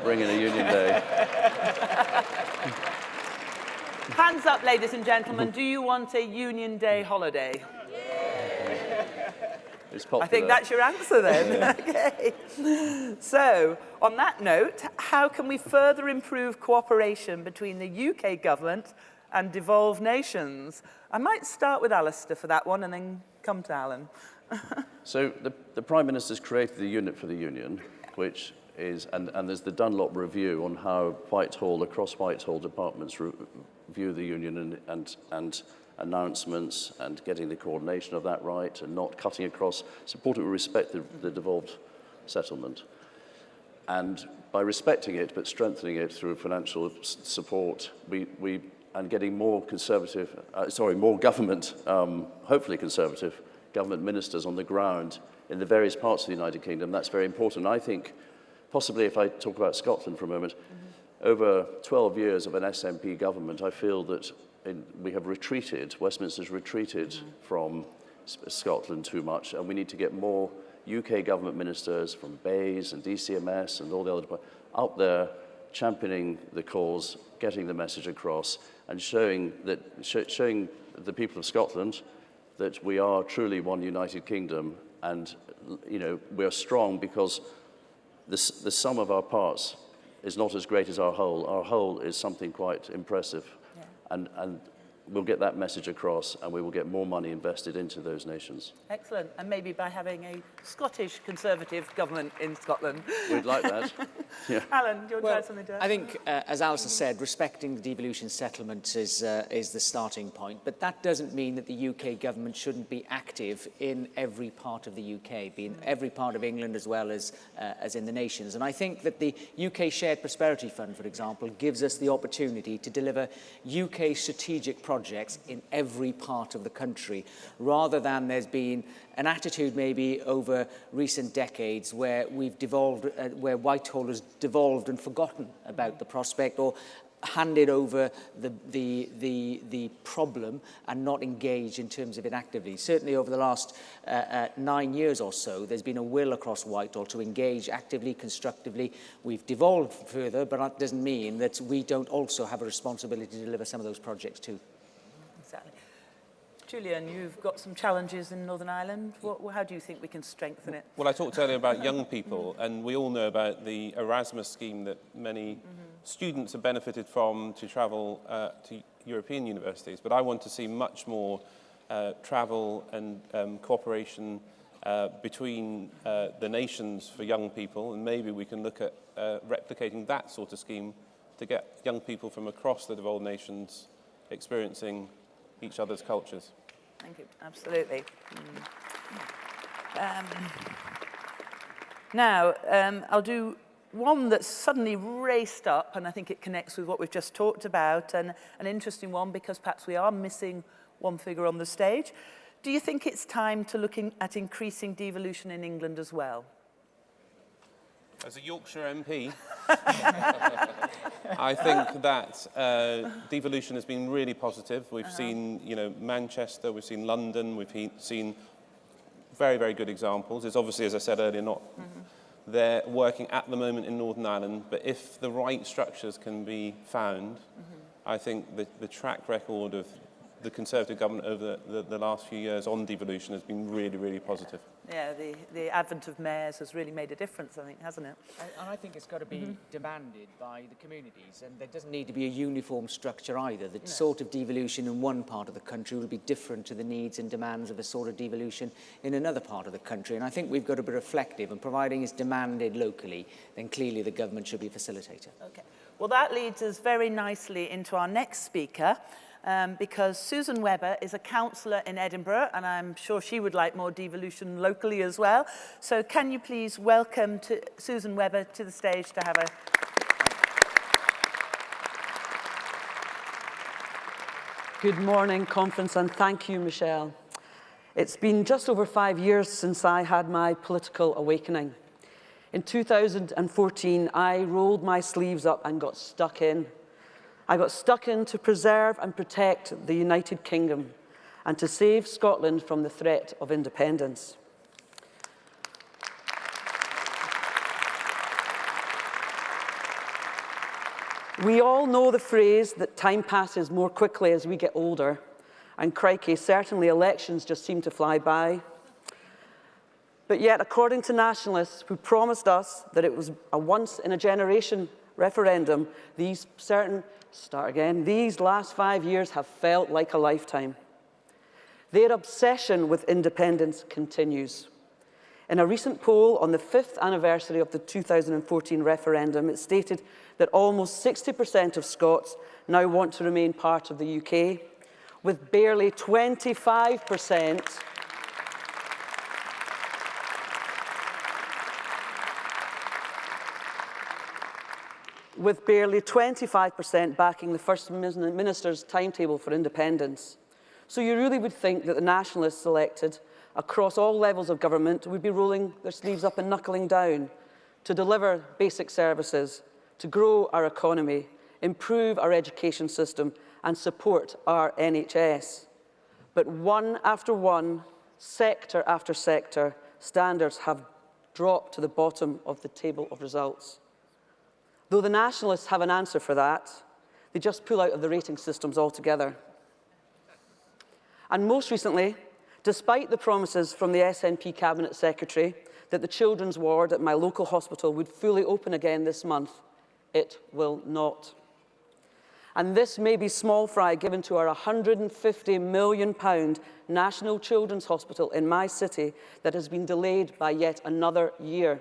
bring in a union day. Hands up, ladies and gentlemen. Do you want a Union Day holiday? It's popular. I think that's your answer then. Okay. So, on that note, how can we further improve cooperation between the UK government and devolved nations? I might start with Alistair for that one and then come to Alan. So the Prime Minister's created the Unit for the Union, which is, and there's the Dunlop review on how Whitehall, across Whitehall departments view the Union and announcements and getting the coordination of that right and not cutting across. It's important we respect the devolved settlement. And by respecting it but strengthening it through financial support, and getting more more government, hopefully conservative, government ministers on the ground in the various parts of the United Kingdom, that's very important. I think, possibly if I talk about Scotland for a moment, over 12 years of an SNP government, I feel that we have retreated, Westminster's retreated from Scotland too much, and we need to get more UK government ministers from BEIS and DCMS and all the other departments out there championing the cause, getting the message across, and showing the people of Scotland that we are truly one United Kingdom, and we are strong because the sum of our parts is not as great as our whole. Our whole is something quite impressive, and we'll get that message across, and we will get more money invested into those nations. Excellent, and maybe by having a Scottish Conservative government in Scotland. We'd like that. Yeah. Alan, do you want to add something to that? I think, as Alison said, respecting the devolution settlement is the starting point, but that doesn't mean that the UK government shouldn't be active in every part of the UK, be in every part of England as well as in the nations. And I think that the UK Shared Prosperity Fund, for example, gives us the opportunity to deliver UK strategic projects in every part of the country, rather than there's been an attitude maybe over recent decades where we've devolved, where Whitehall has devolved and forgotten about the prospect, or handed over the problem and not engaged in terms of it actively. Certainly over the last 9 years or so, there's been a will across Whitehall to engage actively, constructively. We've devolved further, but that doesn't mean that we don't also have a responsibility to deliver some of those projects too. Exactly. Julian, you've got some challenges in Northern Ireland. How do you think we can strengthen it? Well, I talked earlier about young people, and we all know about the Erasmus scheme that many students have benefited from to travel to European universities. But I want to see much more travel and cooperation between the nations for young people, and maybe we can look at replicating that sort of scheme to get young people from across the devolved nations experiencing each other's cultures. Thank you. Absolutely. Now, I'll do one that's suddenly raced up, and I think it connects with what we've just talked about, and an interesting one because perhaps we are missing one figure on the stage. Do you think it's time to look at increasing devolution in England as well? As a Yorkshire MP, I think that devolution has been really positive. We've seen, Manchester, we've seen London, we've seen very, very good examples. It's obviously, as I said earlier, not they're working at the moment in Northern Ireland, but if the right structures can be found, I think the track record of the Conservative government over the last few years on devolution has been really, really positive. Yeah, the advent of mayors has really made a difference, I think, hasn't it? And I think it's got to be demanded by the communities, and there doesn't need to be a uniform structure either. The sort of devolution in one part of the country will be different to the needs and demands of a sort of devolution in another part of the country. And I think we've got to be reflective, and providing it's demanded locally, then clearly the government should be a facilitator. Okay. Well, that leads us very nicely into our next speaker. Because Susan Webber is a councillor in Edinburgh, and I'm sure she would like more devolution locally as well. So can you please welcome Susan Webber to the stage to have a... Good morning, conference, and thank you, Michelle. It's been just over 5 years since I had my political awakening. In 2014, I rolled my sleeves up and got stuck in. I got stuck in to preserve and protect the United Kingdom and to save Scotland from the threat of independence. We all know the phrase that time passes more quickly as we get older, and crikey, certainly elections just seem to fly by. But yet, according to nationalists who promised us that it was a once-in-a-generation referendum, these last 5 years have felt like a lifetime. Their obsession with independence continues. In a recent poll on the 5th anniversary of the 2014 referendum, it stated that almost 60% of Scots now want to remain part of the UK, with barely 25% backing the First Minister's timetable for independence. So you really would think that the nationalists elected across all levels of government would be rolling their sleeves up and knuckling down to deliver basic services, to grow our economy, improve our education system, and support our NHS. But one after one, sector after sector, standards have dropped to the bottom of the table of results. Though the nationalists have an answer for that, they just pull out of the rating systems altogether. And most recently, despite the promises from the SNP Cabinet Secretary that the children's ward at my local hospital would fully open again this month, it will not. And this may be small fry given to our £150 million National Children's Hospital in my city that has been delayed by yet another year,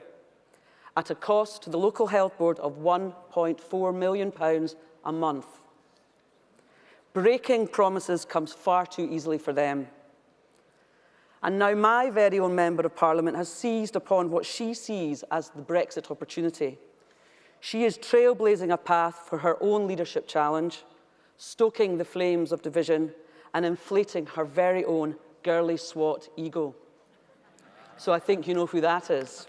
at a cost to the local health board of £1.4 million a month. Breaking promises comes far too easily for them. And now my very own Member of Parliament has seized upon what she sees as the Brexit opportunity. She is trailblazing a path for her own leadership challenge, stoking the flames of division and inflating her very own girly SWAT ego. So I think you know who that is.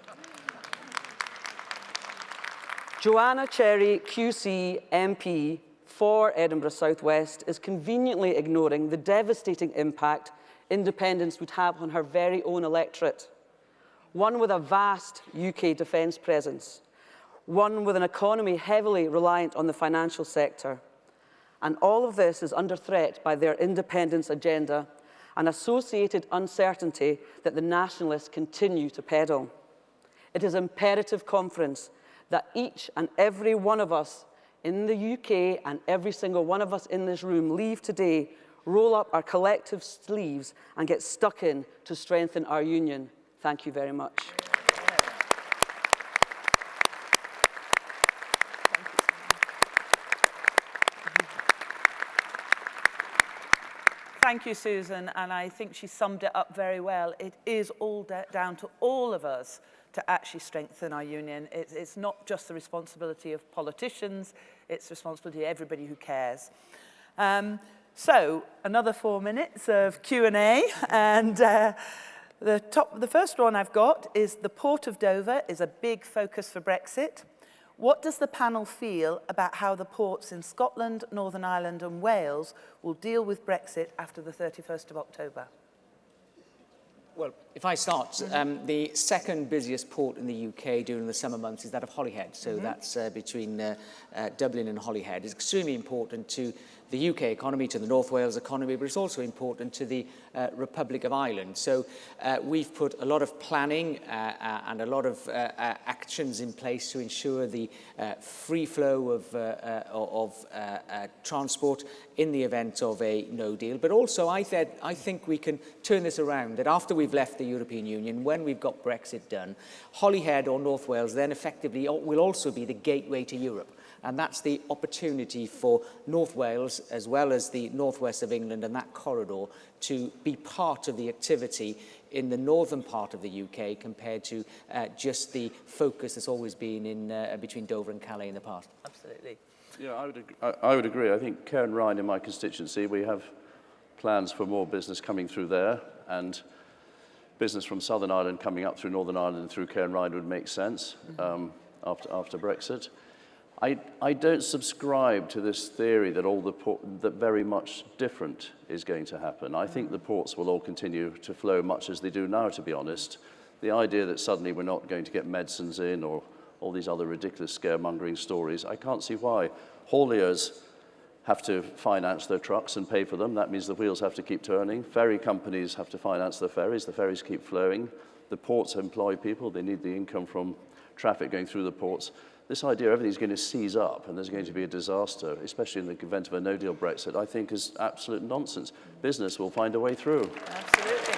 Joanna Cherry, QC MP for Edinburgh South West, is conveniently ignoring the devastating impact independence would have on her very own electorate. One with a vast UK defence presence, one with an economy heavily reliant on the financial sector. And all of this is under threat by their independence agenda and associated uncertainty that the nationalists continue to peddle. It is imperative, conference, that each and every one of us in the UK and every single one of us in this room leave today, roll up our collective sleeves and get stuck in to strengthen our union. Thank you very much. Thank you, Susan, and I think she summed it up very well. It is all down to all of us to actually strengthen our union. It's not just the responsibility of politicians, it's the responsibility of everybody who cares. So, another 4 minutes of Q&A, and the first one I've got is the Port of Dover is a big focus for Brexit. What does the panel feel about how the ports in Scotland, Northern Ireland and Wales will deal with Brexit after the 31st of October? Well, if I start, the second busiest port in the UK during the summer months is that of Holyhead. So that's between Dublin and Holyhead. It's extremely important to the UK economy, to the North Wales economy, but it's also important to the Republic of Ireland. So we've put a lot of planning and a lot of actions in place to ensure the free flow of transport in the event of a no deal. But also, I think we can turn this around, that after we've left the European Union, when we've got Brexit done, Holyhead or North Wales then effectively will also be the gateway to Europe. And that's the opportunity for North Wales, as well as the northwest of England and that corridor, to be part of the activity in the northern part of the UK compared to just the focus that's always been in between Dover and Calais in the past. Absolutely. Yeah, I would agree. I think Cairn Ryan in my constituency, we have plans for more business coming through there, and business from Southern Ireland coming up through Northern Ireland and through Cairn Ryan would make sense after Brexit. I don't subscribe to this theory that that very much different is going to happen. I think the ports will all continue to flow much as they do now, to be honest. The idea that suddenly we're not going to get medicines in or all these other ridiculous scaremongering stories. I can't see why. Hauliers have to finance their trucks and pay for them. That means the wheels have to keep turning. Ferry companies have to finance their ferries. The ferries keep flowing. The ports employ people. They need the income from traffic going through the ports. This idea everything's going to seize up and there's going to be a disaster, especially in the event of a no-deal Brexit, I think is absolute nonsense. Business will find a way through. Absolutely.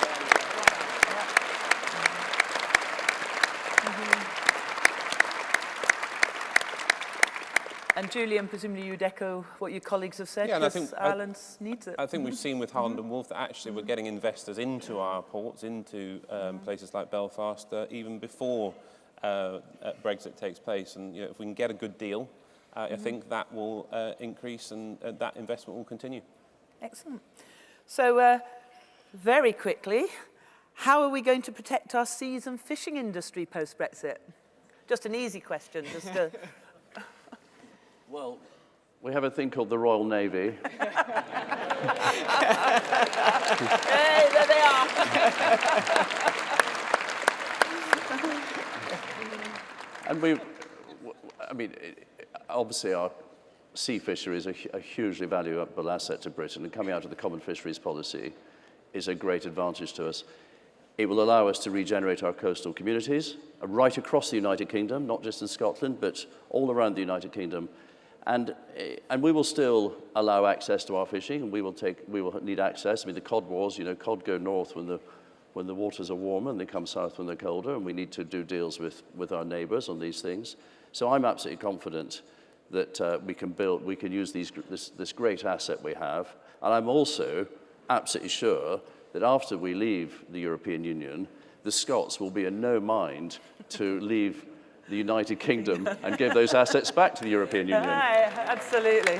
And Julian, presumably you'd echo what your colleagues have said, because Ireland needs it. I think we've seen with Holland and Wolf that actually we're getting investors into our ports, into places like Belfast, even before Brexit takes place. And if we can get a good deal, I think that will increase and that investment will continue. Excellent. So, very quickly, how are we going to protect our seas and fishing industry post-Brexit? Just an easy question, just to... Well, we have a thing called the Royal Navy. Hey, there they are. And obviously our sea fisheries are a hugely valuable asset to Britain, and coming out of the common fisheries policy is a great advantage to us. It will allow us to regenerate our coastal communities right across the United Kingdom, not just in Scotland, but all around the United Kingdom. And we will still allow access to our fishing, and we will need access. I mean, the cod wars, cod go north when the waters are warmer, and they come south when they're colder, and we need to do deals with our neighbours on these things. So I'm absolutely confident that we can use this great asset we have. And I'm also absolutely sure that after we leave the European Union, the Scots will be in no mind to leave the United Kingdom and give those assets back to the European Union. Aye, absolutely.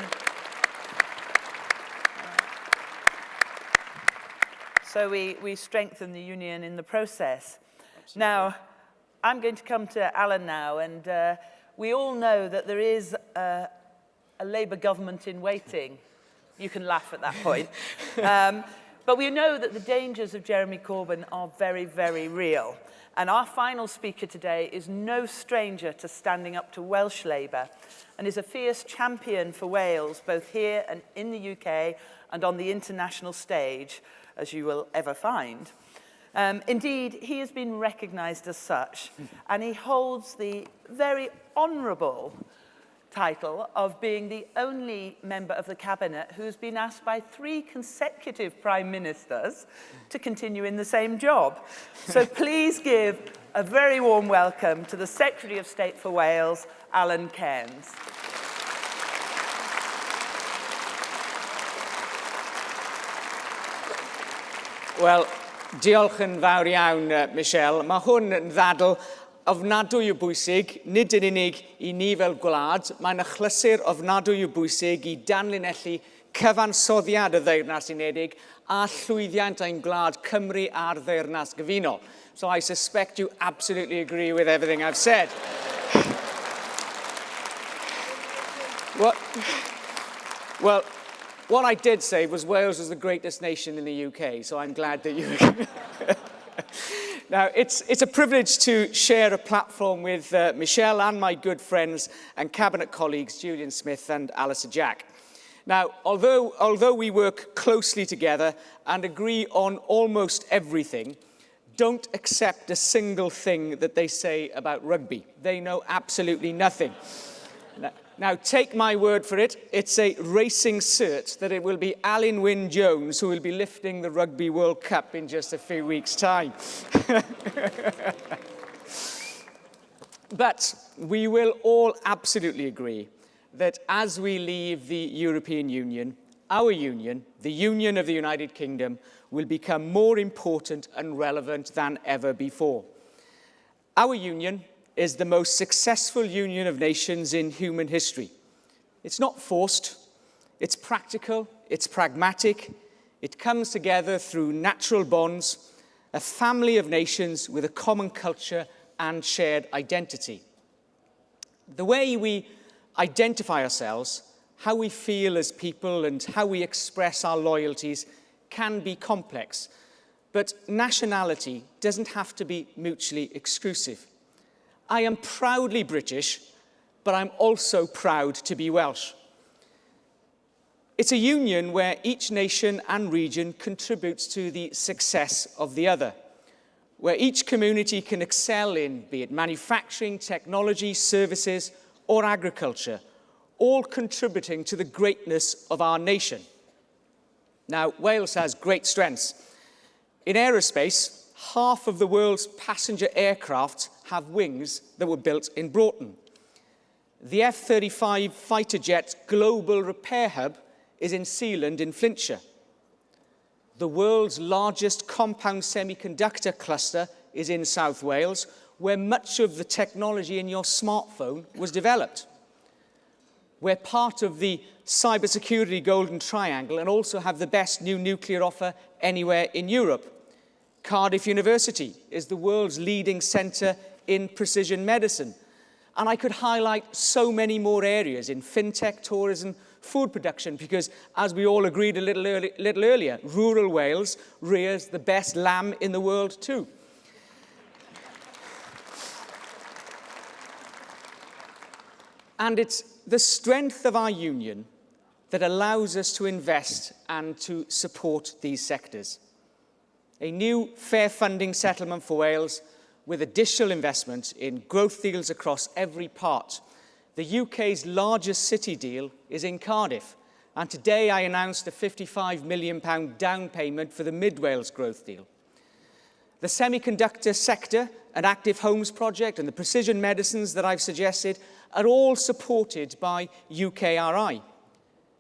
So we strengthen the union in the process. Absolutely. Now, I'm going to come to Alan now, and we all know that there is a Labour government in waiting. You can laugh at that point. But we know that the dangers of Jeremy Corbyn are very, very real. And our final speaker today is no stranger to standing up to Welsh Labour and is a fierce champion for Wales, both here and in the UK and on the international stage, as you will ever find. Indeed, he has been recognised as such, and he holds the very honourable title of being the only member of the cabinet who's been asked by 3 consecutive prime ministers to continue in the same job. So please give a very warm welcome to the Secretary of State for Wales, Alan Cairns. Wel, diolch yn fawr iawn, Michelle. Mae hwn yn ddadl ofnadwy o bwysig, nid yn unig I ni fel gwlad, mae'n achlysur ofnadwy o bwysig I danlinellu cyfansoddiad y Ddeyrnas Unedig a llwyddiant ein gwlad Cymru a'r Ddeyrnas Gyfunol. So I suspect you absolutely agree with everything I've said. Well, what I did say was Wales is the greatest nation in the UK, so I'm glad that you agree. Now, it's a privilege to share a platform with Michelle and my good friends and cabinet colleagues, Julian Smith and Alistair Jack. Now, although we work closely together and agree on almost everything, don't accept a single thing that they say about rugby. They know absolutely nothing. Now, take my word for it, it's a racing cert that it will be Alan Wynne-Jones who will be lifting the Rugby World Cup in just a few weeks' time. But we will all absolutely agree that as we leave the European Union, our union, the Union of the United Kingdom, will become more important and relevant than ever before. Our union is the most successful union of nations in human history. It's not forced, it's practical, it's pragmatic, it comes together through natural bonds, a family of nations with a common culture and shared identity. The way we identify ourselves, how we feel as people and how we express our loyalties can be complex, but nationality doesn't have to be mutually exclusive. I am proudly British, but I'm also proud to be Welsh. It's a union where each nation and region contributes to the success of the other, where each community can excel in, be it manufacturing, technology, services, or agriculture, all contributing to the greatness of our nation. Now, Wales has great strengths. In aerospace, half of the world's passenger aircraft have wings that were built in Broughton. The F-35 fighter jet global repair hub is in Sealand in Flintshire. The world's largest compound semiconductor cluster is in South Wales, where much of the technology in your smartphone was developed. We're part of the cybersecurity golden triangle and also have the best new nuclear offer anywhere in Europe. Cardiff University is the world's leading centre in precision medicine. And I could highlight so many more areas in fintech, tourism, food production, because as we all agreed a little earlier, rural Wales rears the best lamb in the world too. And it's the strength of our union that allows us to invest and to support these sectors. A new fair funding settlement for Wales with additional investment in growth deals across every part. The UK's largest city deal is in Cardiff, and today I announced a £55 million down payment for the Mid Wales growth deal. The semiconductor sector, an active homes project, and the precision medicines that I've suggested are all supported by UKRI.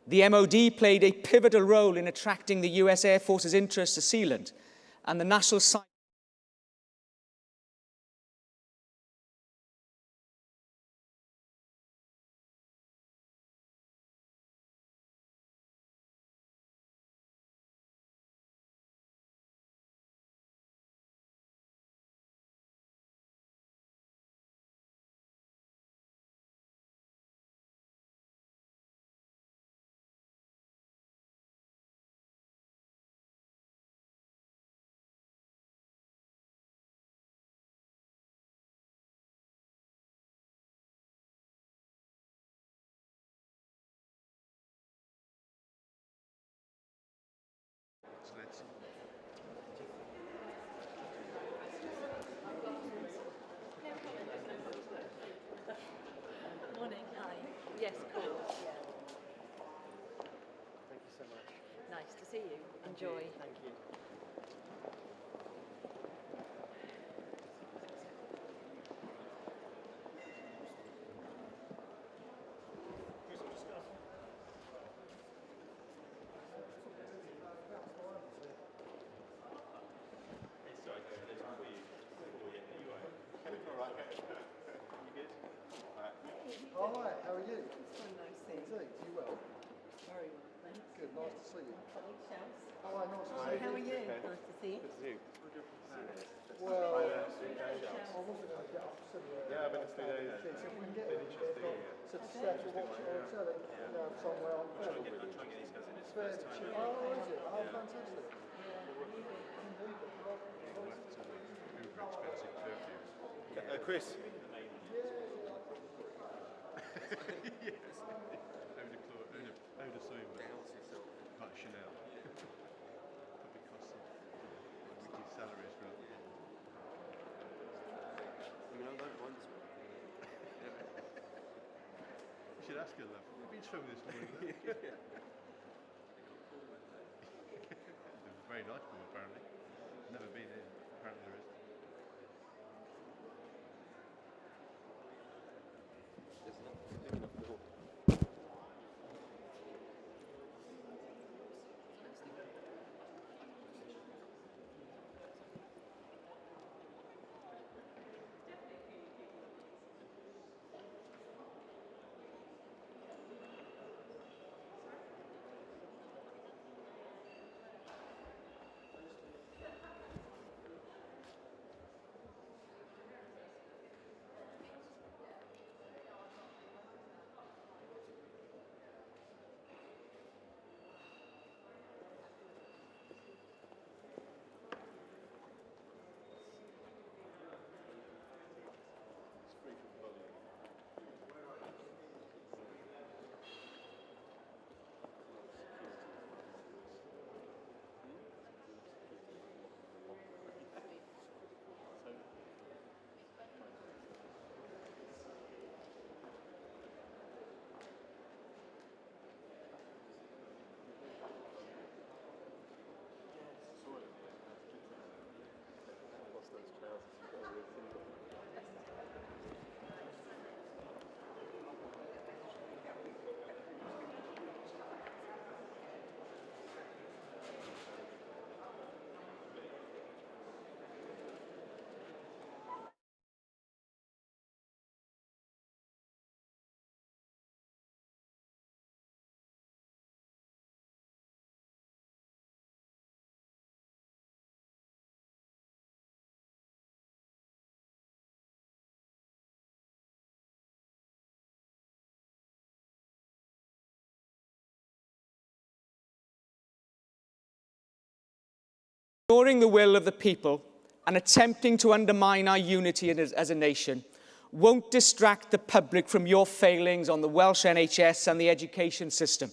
The MOD played a pivotal role in attracting the US Air Force's interest to Sealand, and the National Science Morning, hi. Yes, cool. Yeah. Thank you so much. Nice to see you. Enjoy. Thank you. All right, how are you? It's so nice seeing you. You well? Very well, thanks. Good, nice to see you. Hello, Shams. Oh, nice to see you. How are you? Nice to see you. Well, I wasn't going to get up to Yeah, I've been to 3 days. So if we can get such a statue watch on telly, somewhere on film. It's fairly cheap. Oh, is it? Oh, fantastic. Chris. Yes. Eau de Somme, like Chanel. Probably costs some weekly salaries for other people. I mean, I don't mind this one. You should ask her, love. You've been swimming this morning, though. It's a very nice pool, apparently. Never been in. Apparently there is. ignoring the will of the people and attempting to undermine our unity as a nation won't distract the public from your failings on the Welsh NHS and the education system.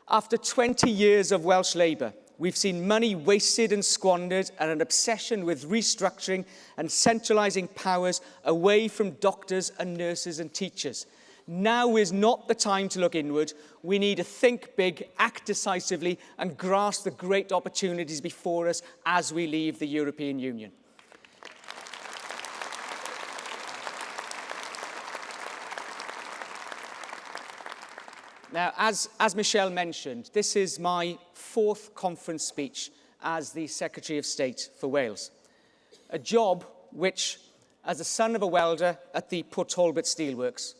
After 20 years of Welsh Labour, we've seen money wasted and squandered and an obsession with restructuring and centralising powers away from doctors and nurses and teachers. Now is not the time to look inward. We need to think big, act decisively, and grasp the great opportunities before us as we leave the European Union. Now, as Michelle mentioned, this is my 4th conference speech as the Secretary of State for Wales. A job which, as the son of a welder at the Port Talbot Steelworks,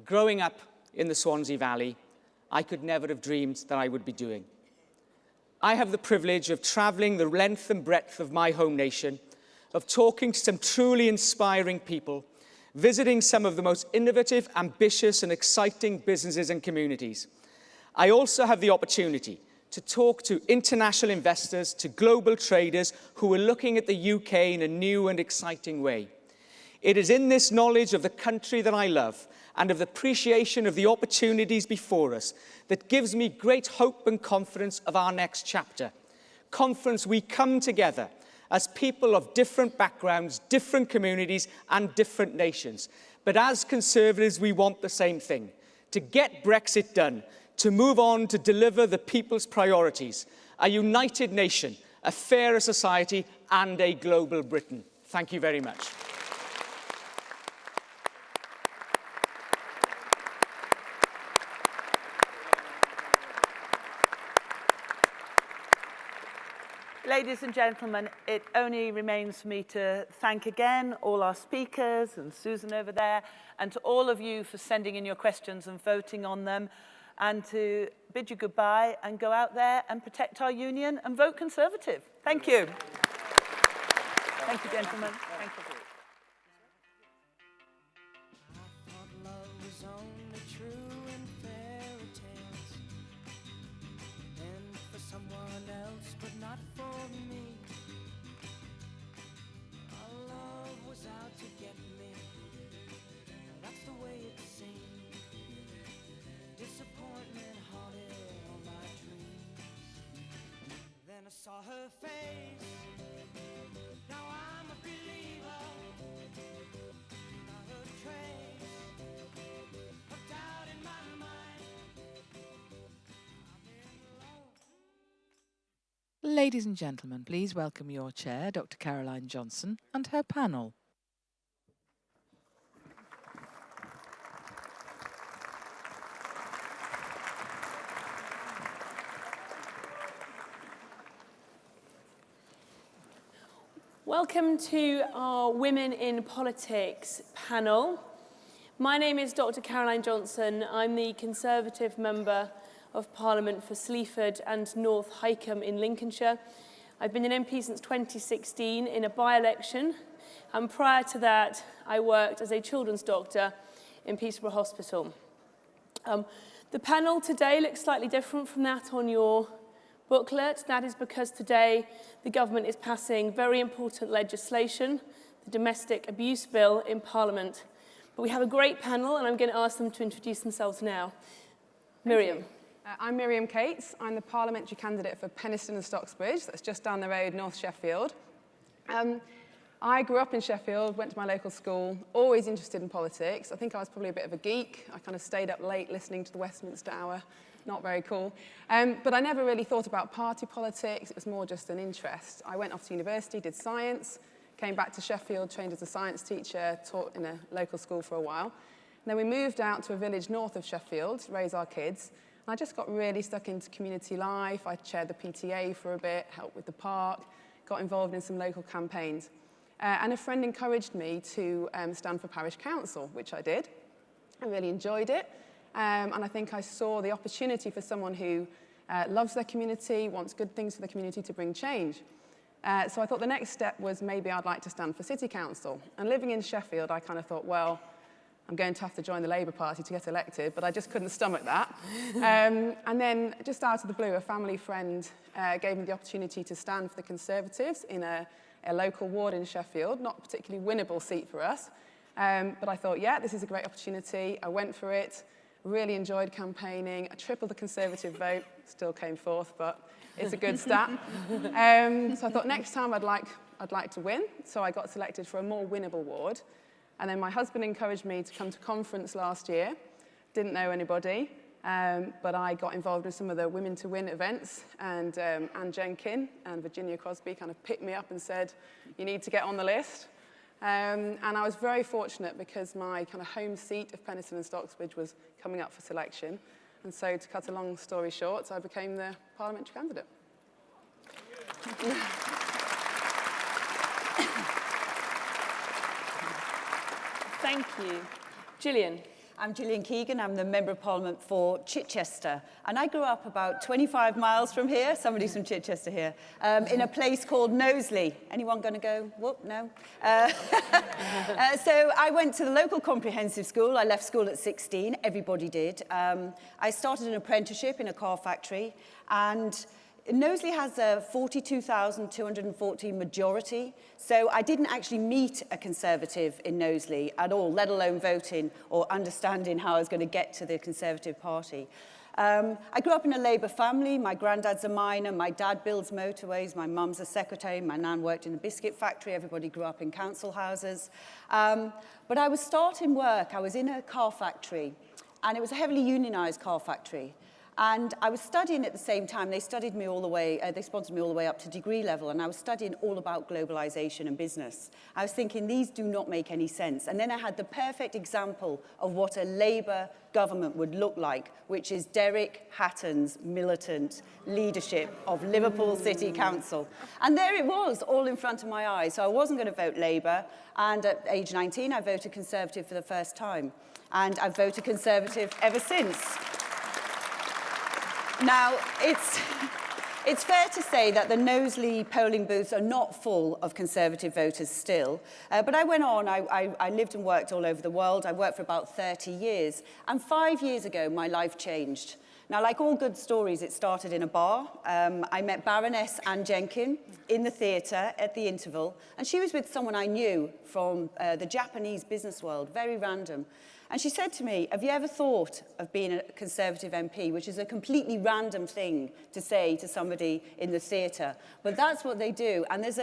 growing up in the Swansea Valley, I could never have dreamed that I would be doing. I have the privilege of travelling the length and breadth of my home nation, of talking to some truly inspiring people, visiting some of the most innovative, ambitious and exciting businesses and communities. I also have the opportunity to talk to international investors, to global traders who are looking at the UK in a new and exciting way. It is in this knowledge of the country that I love and of the appreciation of the opportunities before us that gives me great hope and confidence of our next chapter. Confidence we come together as people of different backgrounds, different communities and different nations. But as Conservatives, we want the same thing: to get Brexit done, to move on to deliver the people's priorities, a united nation, a fairer society and a global Britain. Thank you very much. Ladies and gentlemen, it only remains for me to thank again all our speakers and Susan over there, and to all of you for sending in your questions and voting on them, and to bid you goodbye and go out there and protect our union and vote Conservative. Thank you. Thank you, gentlemen. Thank you. I saw her face. Now I'm a believer. Not a trace of doubt in my mind. Ladies and gentlemen, please welcome your chair, Dr. Caroline Johnson, and her panel. Welcome to our Women in Politics panel. My name is Dr. Caroline Johnson. I'm the Conservative Member of Parliament for Sleaford and North Hykeham in Lincolnshire. I've been an MP since 2016 in a by-election, and prior to that, I worked as a children's doctor in Peterborough Hospital. The panel today looks slightly different from that on your booklet. That is because today the government is passing very important legislation, the Domestic Abuse Bill, in Parliament. But we have a great panel, and I'm going to ask them to introduce themselves now. Miriam. I'm Miriam Cates. I'm the parliamentary candidate for Penistone and Stocksbridge. That's just down the road, North Sheffield. I grew up in Sheffield, went to my local school, always interested in politics. I think I was probably a bit of a geek. I kind of stayed up late listening to the Westminster Hour. Not very cool. But I never really thought about party politics. It was more just an interest. I went off to university, did science, came back to Sheffield, trained as a science teacher, taught in a local school for a while. And then we moved out to a village north of Sheffield to raise our kids. And I just got really stuck into community life. I chaired the PTA for a bit, helped with the park, got involved in some local campaigns. And a friend encouraged me to stand for parish council, which I did. I really enjoyed it. And I think I saw the opportunity for someone who loves their community, wants good things for the community to bring change. So I thought the next step was maybe I'd like to stand for city council. And living in Sheffield, I kind of thought, well, I'm going to have to join the Labour Party to get elected, but I just couldn't stomach that. And then just out of the blue, a family friend gave me the opportunity to stand for the Conservatives in a local ward in Sheffield, not a particularly winnable seat for us. But I thought, yeah, this is a great opportunity. I went for it, really enjoyed campaigning. I tripled the Conservative vote, still came fourth, but it's a good stat. So I thought next time I'd like to win, so I got selected for a more winnable ward. And then my husband encouraged me to come to conference last year. Didn't know anybody, but I got involved in some of the Women to Win events, and Anne Jenkin and Virginia Crosby kind of picked me up and said, you need to get on the list. And I was very fortunate because my kind of home seat of Penistone and Stocksbridge was coming up for selection. And so to cut a long story short, I became the parliamentary candidate. Thank you. Gillian. I'm Gillian Keegan. I'm the Member of Parliament for Chichester. And I grew up about 25 miles from here. Somebody's from Chichester here. In a place called Knowsley. Anyone going to go? Whoop, no. So I went to the local comprehensive school. I left school at 16. Everybody did. I started an apprenticeship in a car factory. And Knowsley has a 42,214 majority, so I didn't actually meet a Conservative in Knowsley at all, let alone voting or understanding how I was going to get to the Conservative Party. I grew up in a Labour family. My granddad's a miner, my dad builds motorways, my mum's a secretary, my nan worked in a biscuit factory, everybody grew up in council houses. But I was starting work, I was in a car factory, and it was a heavily unionised car factory. And I was studying at the same time. They studied me all the way, they sponsored me all the way up to degree level, and I was studying all about globalization and business. I was thinking, these do not make any sense. And then I had the perfect example of what a Labour government would look like, which is Derek Hatton's militant leadership of Liverpool City Council. And there it was, all in front of my eyes. So I wasn't going to vote Labour, and at age 19, I voted Conservative for the first time. And I've voted Conservative ever since. Now, it's fair to say that the Knowsley polling booths are not full of Conservative voters still, but I went on, I lived and worked all over the world. I worked for about 30 years, and 5 years ago, my life changed. Now, like all good stories, it started in a bar. I met Baroness Anne Jenkin in the theatre at the interval, and she was with someone I knew from the Japanese business world, very random. And she said to me, have you ever thought of being a Conservative MP, which is a completely random thing to say to somebody in the theatre, but that's what they do. And there's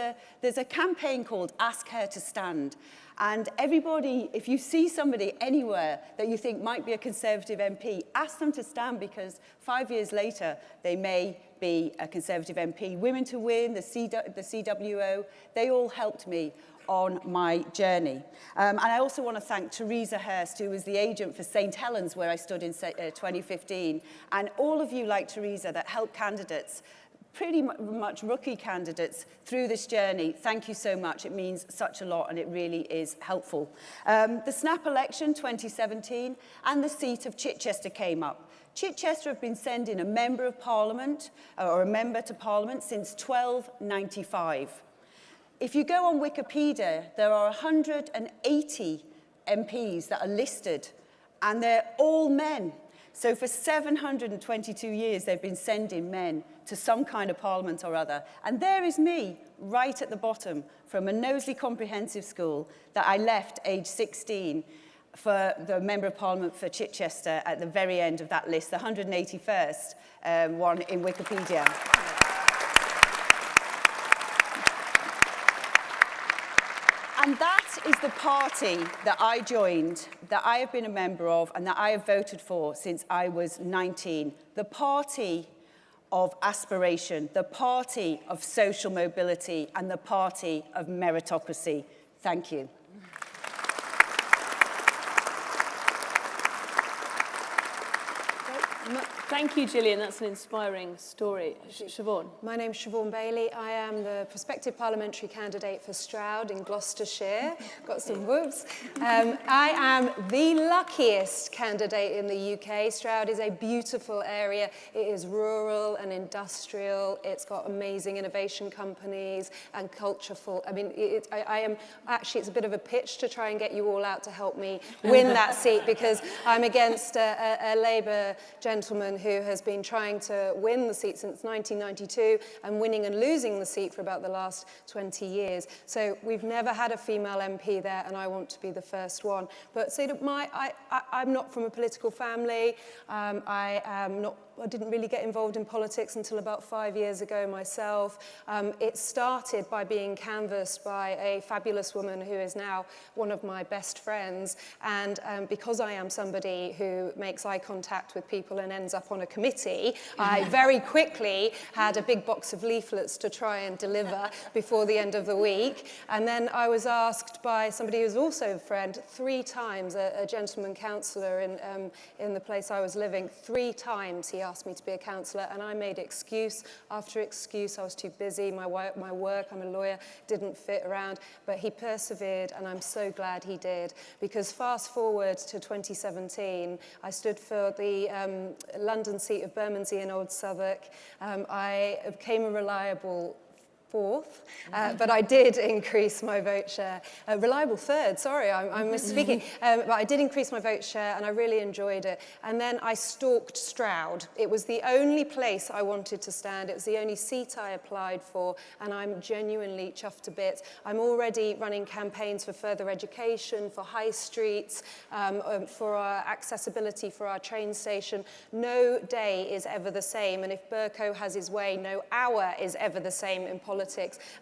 a campaign called Ask Her to Stand. And everybody, if you see somebody anywhere that you think might be a Conservative MP, ask them to stand, because 5 years later, they may be a Conservative MP. Women to Win, the CWO, they all helped me on my journey. And I also want to thank Teresa Hurst, who was the agent for St Helens, where I stood in 2015, and all of you like Teresa that helped candidates, pretty much rookie candidates, through this journey. Thank you so much. It means such a lot, and it really is helpful. The snap election 2017 and the seat of Chichester came up. Chichester have been sending a member of Parliament, or a member to Parliament, since 1295. If you go on Wikipedia, there are 180 MPs that are listed, and they're all men. So for 722 years, they've been sending men to some kind of parliament or other. And there is me, right at the bottom, from a Knowsley Comprehensive School that I left age 16 for the Member of Parliament for Chichester at the very end of that list, the 181st one in Wikipedia. And that is the party that I joined, that I have been a member of, and that I have voted for since I was 19. The party of aspiration, the party of social mobility, and the party of meritocracy. Thank you. Thank you, Gillian. That's an inspiring story. Siobhan. My name's Siobhan Bailey. I am the prospective parliamentary candidate for Stroud in Gloucestershire. Got some whoops. I am the luckiest candidate in the UK. Stroud is a beautiful area. It is rural and industrial. It's got amazing innovation companies and cultureful. I mean, I am actually, it's a bit of a pitch to try and get you all out to help me win that seat, because I'm against a Labour gentleman who has been trying to win the seat since 1992 and winning and losing the seat for about the last 20 years. So we've never had a female MP there, and I want to be the first one. But so I'm not from a political family. I didn't really get involved in politics until about 5 years ago myself. It started by being canvassed by a fabulous woman who is now one of my best friends. And because I am somebody who makes eye contact with people and ends up on a committee, I very quickly had a big box of leaflets to try and deliver before the end of the week. And then I was asked by somebody who's also a friend 3 times, a gentleman councillor in the place I was living, 3 times he asked me to be a councillor, and I made excuse after excuse. I was too busy, my work, I'm a lawyer, didn't fit around, but he persevered, and I'm so glad he did, because fast forward to 2017, I stood for the London seat of Bermondsey in Old Southwark. I became a reliable 4th, but I did increase my vote share. Reliable 3rd, sorry, I'm misspeaking. But I did increase my vote share, and I really enjoyed it. And then I stalked Stroud. It was the only place I wanted to stand. It was the only seat I applied for, and I'm genuinely chuffed to bits. I'm already running campaigns for further education, for high streets, for our accessibility for our train station. No day is ever the same, and if Bercow has his way, no hour is ever the same in politics.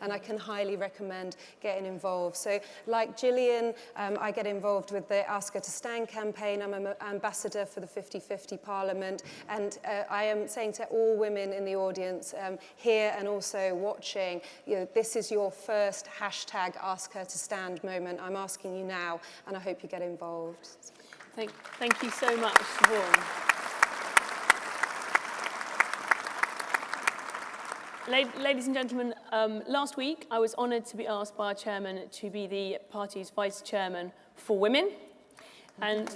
And I can highly recommend getting involved. So like Gillian, I get involved with the Ask Her to Stand campaign. I'm an ambassador for the 50-50 Parliament, and I am saying to all women in the audience here and also watching, this is your first hashtag Ask Her to Stand moment. I'm asking you now, and I hope you get involved. Thank you so much, Siobhan. Ladies and gentlemen, last week I was honoured to be asked by our chairman to be the party's vice chairman for women. And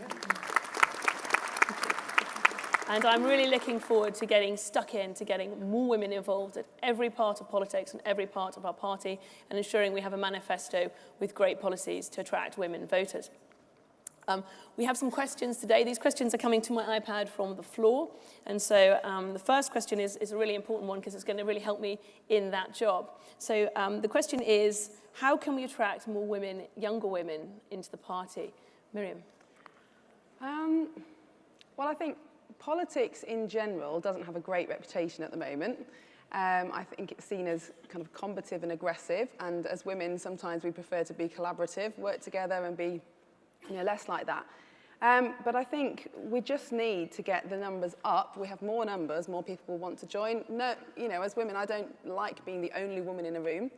I'm really looking forward to getting stuck in, to getting more women involved at every part of politics and every part of our party, and ensuring we have a manifesto with great policies to attract women voters. We have some questions today. These questions are coming to my iPad from the floor. And so the first question is a really important one, because it's going to really help me in that job. So the question is, how can we attract more women, younger women, into the party? Miriam. Well, I think politics in general doesn't have a great reputation at the moment. I think it's seen as kind of combative and aggressive. And as women, sometimes we prefer to be collaborative, work together and be less like that. But I think we just need to get the numbers up. We have more numbers, more people will want to join. No, as women, I don't like being the only woman in a room.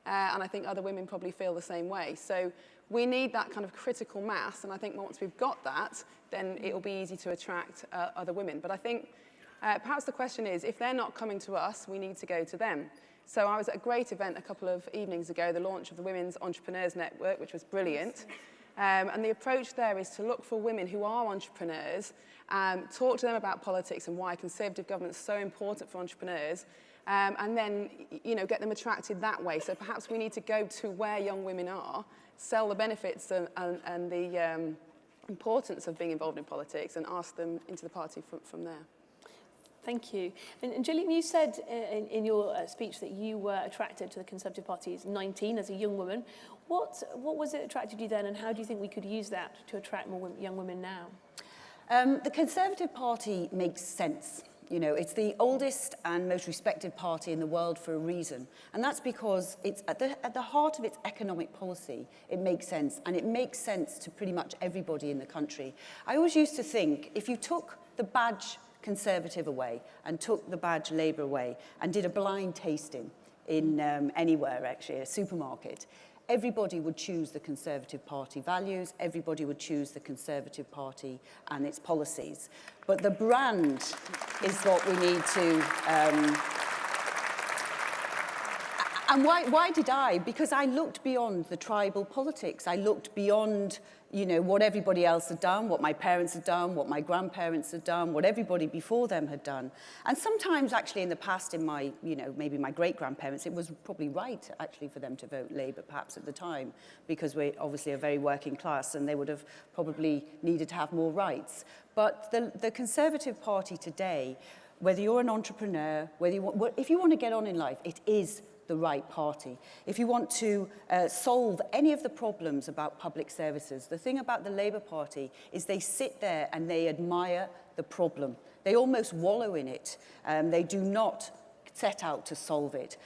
And I think other women probably feel the same way. So we need that kind of critical mass. And I think once we've got that, then it will be easy to attract other women. But I think perhaps the question is, if they're not coming to us, we need to go to them. So I was at a great event a couple of evenings ago, the launch of the Women's Entrepreneurs Network, which was brilliant. And the approach there is to look for women who are entrepreneurs, talk to them about politics and why Conservative government is so important for entrepreneurs, and then get them attracted that way. So perhaps we need to go to where young women are, sell the benefits and the importance of being involved in politics, and ask them into the party from there. Thank you. And Gillian, you said in your speech that you were attracted to the Conservative Party as 19, as a young woman. What was it attracted you then, and how do you think we could use that to attract more young women now? The Conservative Party makes sense. It's the oldest and most respected party in the world for a reason. And that's because it's at the heart of its economic policy. It makes sense, and it makes sense to pretty much everybody in the country. I always used to think, if you took the badge Conservative away and took the badge Labour away and did a blind tasting in anywhere, actually, a supermarket, everybody would choose the Conservative Party values, everybody would choose the Conservative Party and its policies. But the brand is what we need to... And why did I? Because I looked beyond the tribal politics. I looked beyond, you know, what everybody else had done, what my parents had done, what my grandparents had done, what everybody before them had done. And sometimes, actually, in the past, in my, you know, maybe my great-grandparents, it was probably right, actually, for them to vote Labour, perhaps at the time, because we're obviously a very working class, and they would have probably needed to have more rights. But the Conservative Party today, whether you're an entrepreneur, whether you want, if you want to get on in life, it is the right party. If you want to solve any of the problems about public services, the thing about the Labour Party is they sit there and they admire the problem. They almost wallow in it. They do not set out to solve it.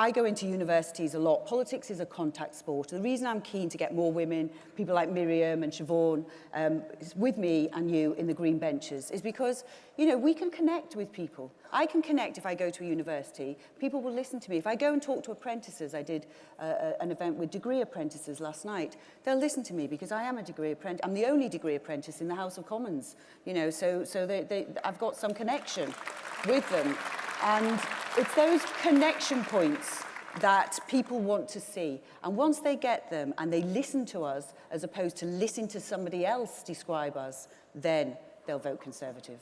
I go into universities a lot. Politics is a contact sport. The reason I'm keen to get more women, people like Miriam and Siobhan, with me and you in the green benches is because, you know, we can connect with people. I can connect if I go to a university. People will listen to me. If I go and talk to apprentices, I did an event with degree apprentices last night, they'll listen to me because I am a degree apprentice. I'm the only degree apprentice in the House of Commons, you know, so I've got some connection with them. And it's those connection points that people want to see. And once they get them and they listen to us, as opposed to listen to somebody else describe us, then they'll vote Conservative.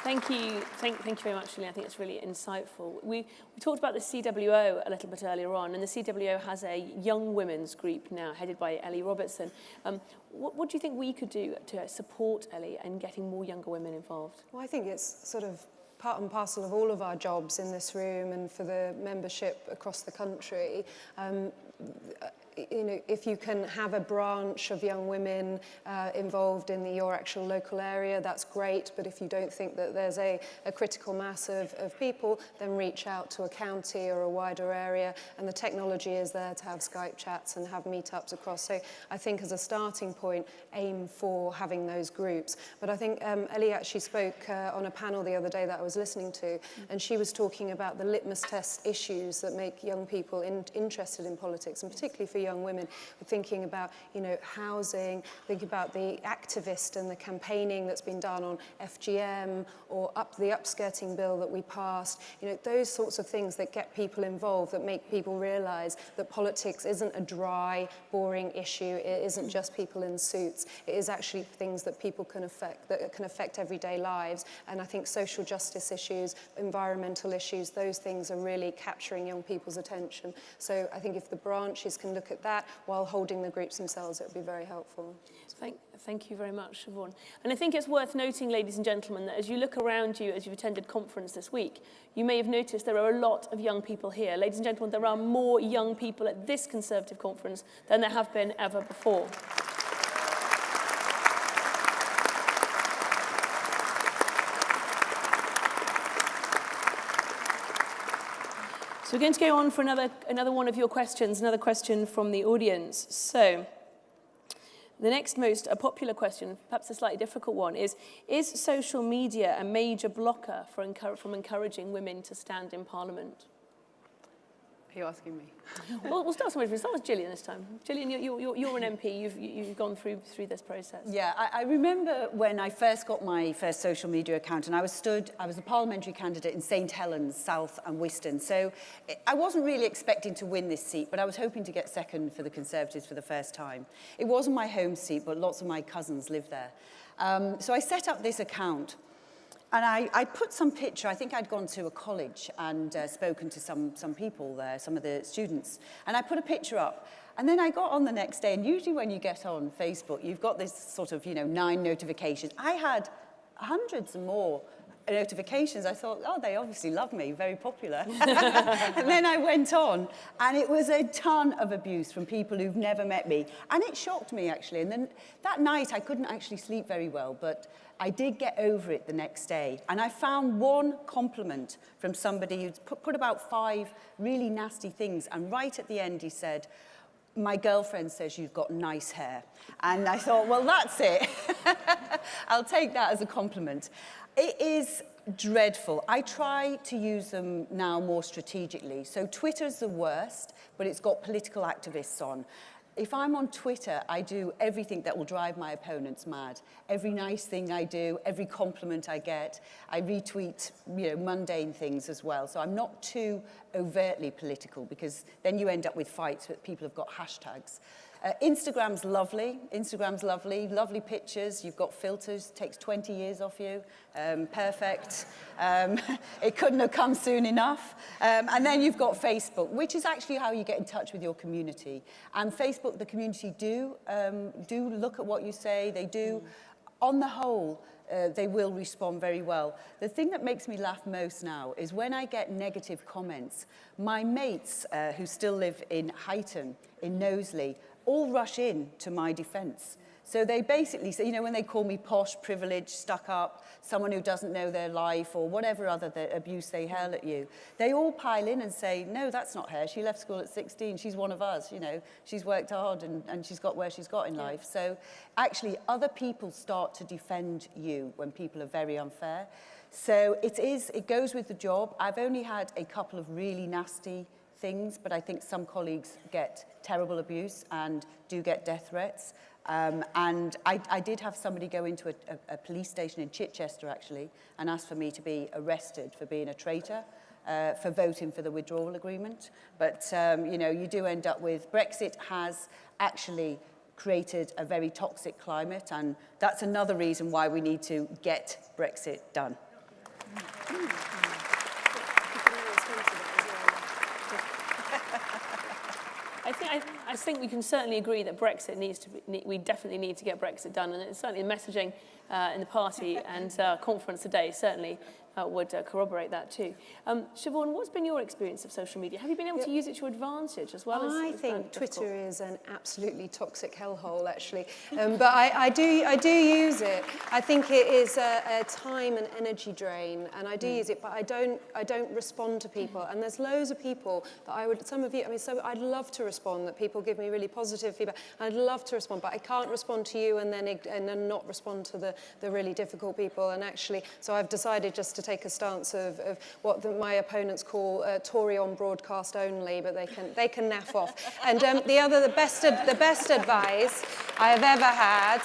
Thank you. Thank you very much, Julie. I think it's really insightful. We talked about the CWO a little bit earlier on, and the CWO has a young women's group now, headed by Ellie Robertson. What do you think we could do to support Ellie in getting more younger women involved? Well, I think it's sort of part and parcel of all of our jobs in this room and for the membership across the country. You know, if you can have a branch of young women involved in your actual local area, that's great. But if you don't think that there's a critical mass of people, then reach out to a county or a wider area. And the technology is there to have Skype chats and have meetups across. So I think as a starting point, aim for having those groups. But I think Ellie actually spoke on a panel the other day that I was listening to, and she was talking about the litmus test issues that make young people interested in politics, and particularly for young women. We're thinking about, you know, housing, think about the activist and the campaigning that's been done on FGM or the upskirting bill that we passed. You know, those sorts of things that get people involved, that make people realise that politics isn't a dry, boring issue. It isn't just people in suits. It is actually things that people can affect, that can affect everyday lives. And I think social justice issues, environmental issues, those things are really capturing young people's attention. So I think if the branches can look at that while holding the groups themselves, it would be very helpful. Thank you very much, Siobhan. And I think it's worth noting, ladies and gentlemen, that as you look around you, as you've attended conference this week, you may have noticed there are a lot of young people here. Ladies and gentlemen, there are more young people at this Conservative conference than there have been ever before. So we're going to go on for another one of your questions, another question from the audience. So the next most popular question, perhaps a slightly difficult one, is social media a major blocker from encouraging women to stand in Parliament? Are you asking me? Well, we'll start with Gillian this time. Gillian, you're an MP. You've gone through this process. Yeah, I remember when I first got my first social media account, and I was a parliamentary candidate in St Helens, South and Wiston. So I wasn't really expecting to win this seat, but I was hoping to get second for the Conservatives for the first time. It wasn't my home seat, but lots of my cousins lived there. So I set up this account. And I put some picture. I think I'd gone to a college and spoken to some people there, some of the students. And I put a picture up. And then I got on the next day. And usually when you get on Facebook, you've got this sort of, 9 notifications. I had hundreds and more notifications. I thought, oh, they obviously love me, very popular. And then I went on, and it was a ton of abuse from people who've never met me. And it shocked me, actually. And then that night, I couldn't actually sleep very well, but I did get over it the next day. And I found one compliment from somebody who'd put about 5 really nasty things. And right at the end, he said, my girlfriend says you've got nice hair. And I thought, well, that's it. I'll take that as a compliment. It is dreadful. I try to use them now more strategically. So Twitter's the worst, but it's got political activists on. If I'm on Twitter, I do everything that will drive my opponents mad. Every nice thing I do, every compliment I get, I retweet, mundane things as well. So I'm not too overtly political, because then you end up with fights that people have got hashtags. Instagram's lovely. Instagram's lovely. Lovely pictures. You've got filters. Takes 20 years off you. Perfect. It couldn't have come soon enough. And then you've got Facebook, which is actually how you get in touch with your community. And Facebook, the community do look at what you say. They do, on the whole, they will respond very well. The thing that makes me laugh most now is when I get negative comments. My mates who still live in Huyton, in Knowsley, all rush in to my defense. So they basically say, when they call me posh, privileged, stuck up, someone who doesn't know their life, or whatever other abuse they hurl at you, they all pile in and say, no, that's not her. She left school at 16. She's one of us, She's worked hard and she's got where she's got in life. So actually, other people start to defend you when people are very unfair. So it goes with the job. I've only had a couple of really nasty things, but I think some colleagues get terrible abuse and do get death threats. And I did have somebody go into a police station in Chichester, actually, and ask for me to be arrested for being a traitor, for voting for the withdrawal agreement. But, you do end up with Brexit has actually created a very toxic climate, and that's another reason why we need to get Brexit done. I think we can certainly agree that we definitely need to get Brexit done, and it's certainly the messaging in the party and conference today certainly would corroborate that too. Siobhan, what's been your experience of social media? Have you been able to use it to your advantage as well? I think Twitter is an absolutely toxic hellhole, actually, but I do use it. I think it is a time and energy drain, and I do use it, but I don't respond to people. And there's loads of people that some of you, so I'd love to respond. That people give me really positive feedback. I'd love to respond, but I can't respond to you and then not respond to the really difficult people. And actually, so I've decided just to take a stance of what my opponents call Tory on broadcast only, but they can naff off. And the best advice I have ever had,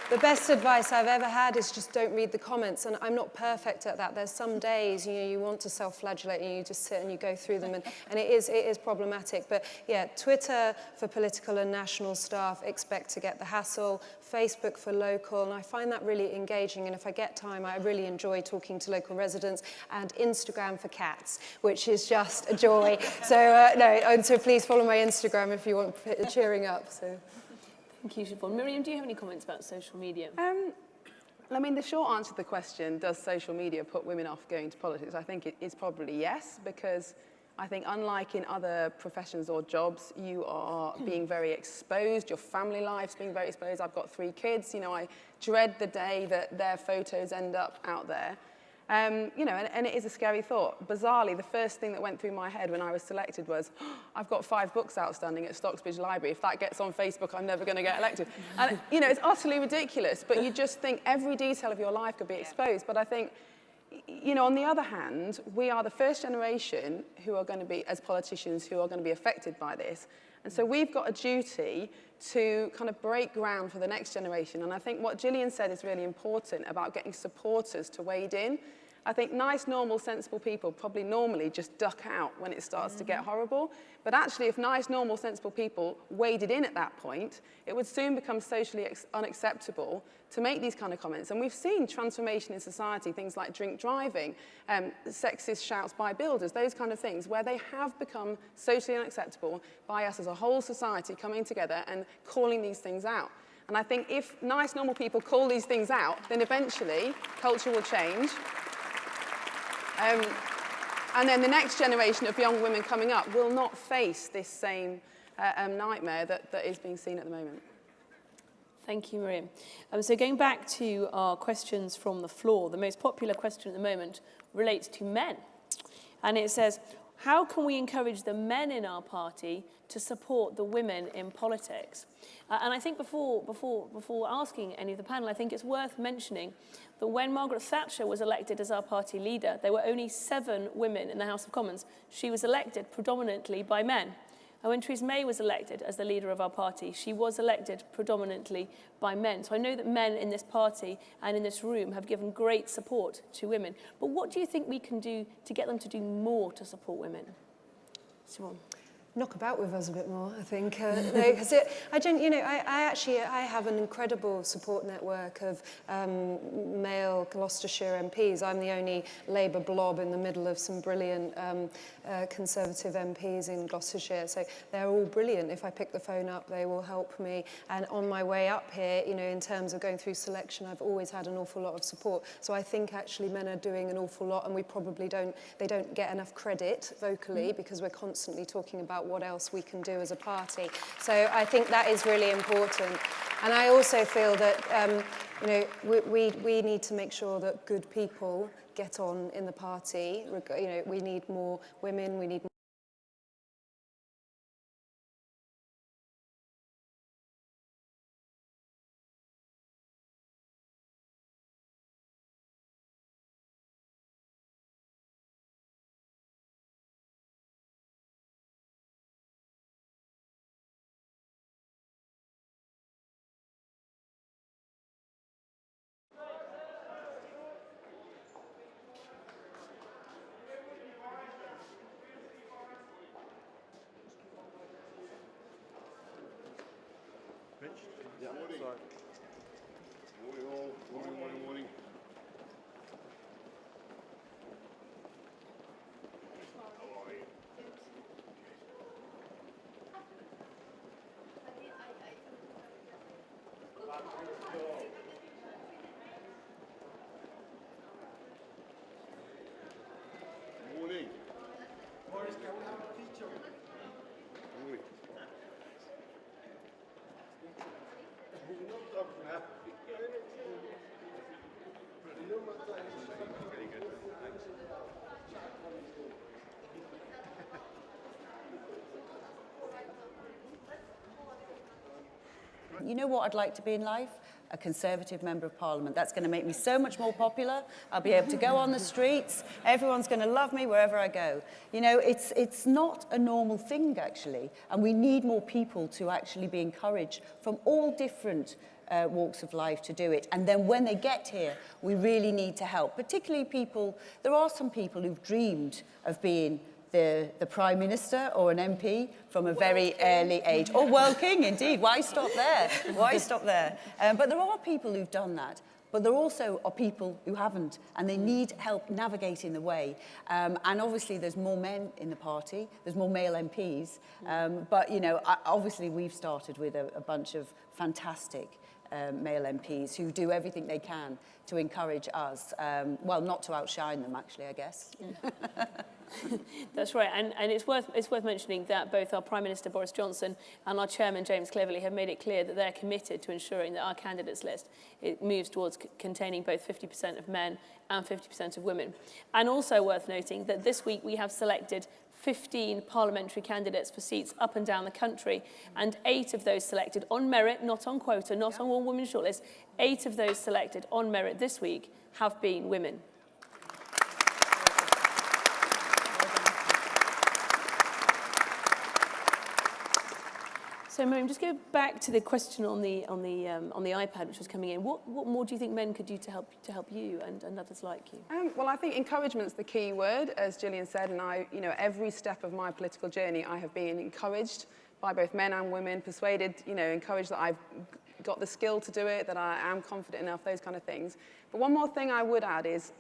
the best advice I've ever had is just don't read the comments, and I'm not perfect at that. There's some days you want to self-flagellate and you just sit and you go through them, and it is problematic. But yeah, Twitter for political and national staff, expect to get the hassle. Facebook for local, and I find that really engaging, and if I get time, I really enjoy talking to local residents, and Instagram for cats, which is just a joy. So please follow my Instagram if you want cheering up. So. Thank you, Siobhan. Miriam, do you have any comments about social media? I mean, the short answer to the question, does social media put women off going to politics? I think it's probably yes, because I think unlike in other professions or jobs, you are being very exposed, your family life's being very exposed. I've got 3 kids, I dread the day that their photos end up out there. And it is a scary thought. Bizarrely, the first thing that went through my head when I was selected was, I've got 5 books outstanding at Stocksbridge Library. If that gets on Facebook, I'm never going to get elected. And, it's utterly ridiculous, but you just think every detail of your life could be exposed. But I think, on the other hand, we are the first generation who are going to be, as politicians, who are going to be affected by this. And so we've got a duty to kind of break ground for the next generation. And I think what Gillian said is really important about getting supporters to wade in. I think nice, normal, sensible people probably normally just duck out when it starts to get horrible. But actually, if nice, normal, sensible people waded in at that point, it would soon become socially unacceptable to make these kind of comments. And we've seen transformation in society, things like drink driving, sexist shouts by builders, those kind of things, where they have become socially unacceptable by us as a whole society coming together and calling these things out. And I think if nice, normal people call these things out, then eventually culture will change. And then the next generation of young women coming up will not face this same nightmare that is being seen at the moment. Thank you, Miriam. So going back to our questions from the floor, the most popular question at the moment relates to men. And it says, how can we encourage the men in our party to support the women in politics? And I think before asking any of the panel, I think it's worth mentioning that when Margaret Thatcher was elected as our party leader, there were only 7 women in the House of Commons. She was elected predominantly by men. And when Theresa May was elected as the leader of our party, she was elected predominantly by men. So I know that men in this party and in this room have given great support to women. But what do you think we can do to get them to do more to support women? Simone. Knock about with us a bit more, I think. Because I have an incredible support network of male Gloucestershire MPs. I'm the only Labour blob in the middle of some brilliant Conservative MPs in Gloucestershire. So they're all brilliant. If I pick the phone up, they will help me. And on my way up here, you know, in terms of going through selection, I've always had an awful lot of support. So I think actually men are doing an awful lot, and we probably don't get enough credit vocally because we're constantly talking about what else we can do as a party. So I think that is really important. And I also feel that you know, we need to make sure that good people get on in the party. You know, we need more women, we need more You know what I'd like to be in life? A Conservative Member of Parliament. That's going to make me so much more popular. I'll be able to go on the streets. Everyone's going to love me wherever I go. You know, it's not a normal thing, actually. And we need more people to actually be encouraged from all different walks of life to do it. And then when they get here, we really need to help. Particularly people, there are some people who've dreamed of being the Prime Minister or an MP from a very early age. Or World King, indeed. Why stop there? Why stop there? But there are people who've done that. But there also are people who haven't, and they need help navigating the way. And obviously, there's more men in the party. There's more male MPs. But, you know, obviously, we've started with a bunch of fantastic male MPs who do everything they can to encourage us. Well, not to outshine them, actually, I guess. That's right, and it's worth mentioning that both our Prime Minister Boris Johnson and our Chairman James Cleverly have made it clear that they're committed to ensuring that our candidates list moves towards containing both 50% of men and 50% of women. And also worth noting that this week we have selected 15 parliamentary candidates for seats up and down the country, and 8 of those selected on merit, not on quota, not on one woman shortlist. 8 of those selected on merit this week have been women. So, Miriam, just go back to the question on the iPad, which was coming in. What more do you think men could do to help you and others like you? Well, I think encouragement's the key word, as Gillian said, and you know, every step of my political journey, I have been encouraged by both men and women, persuaded, you know, encouraged that I've got the skill to do it, that I am confident enough, those kind of things. But one more thing I would add is,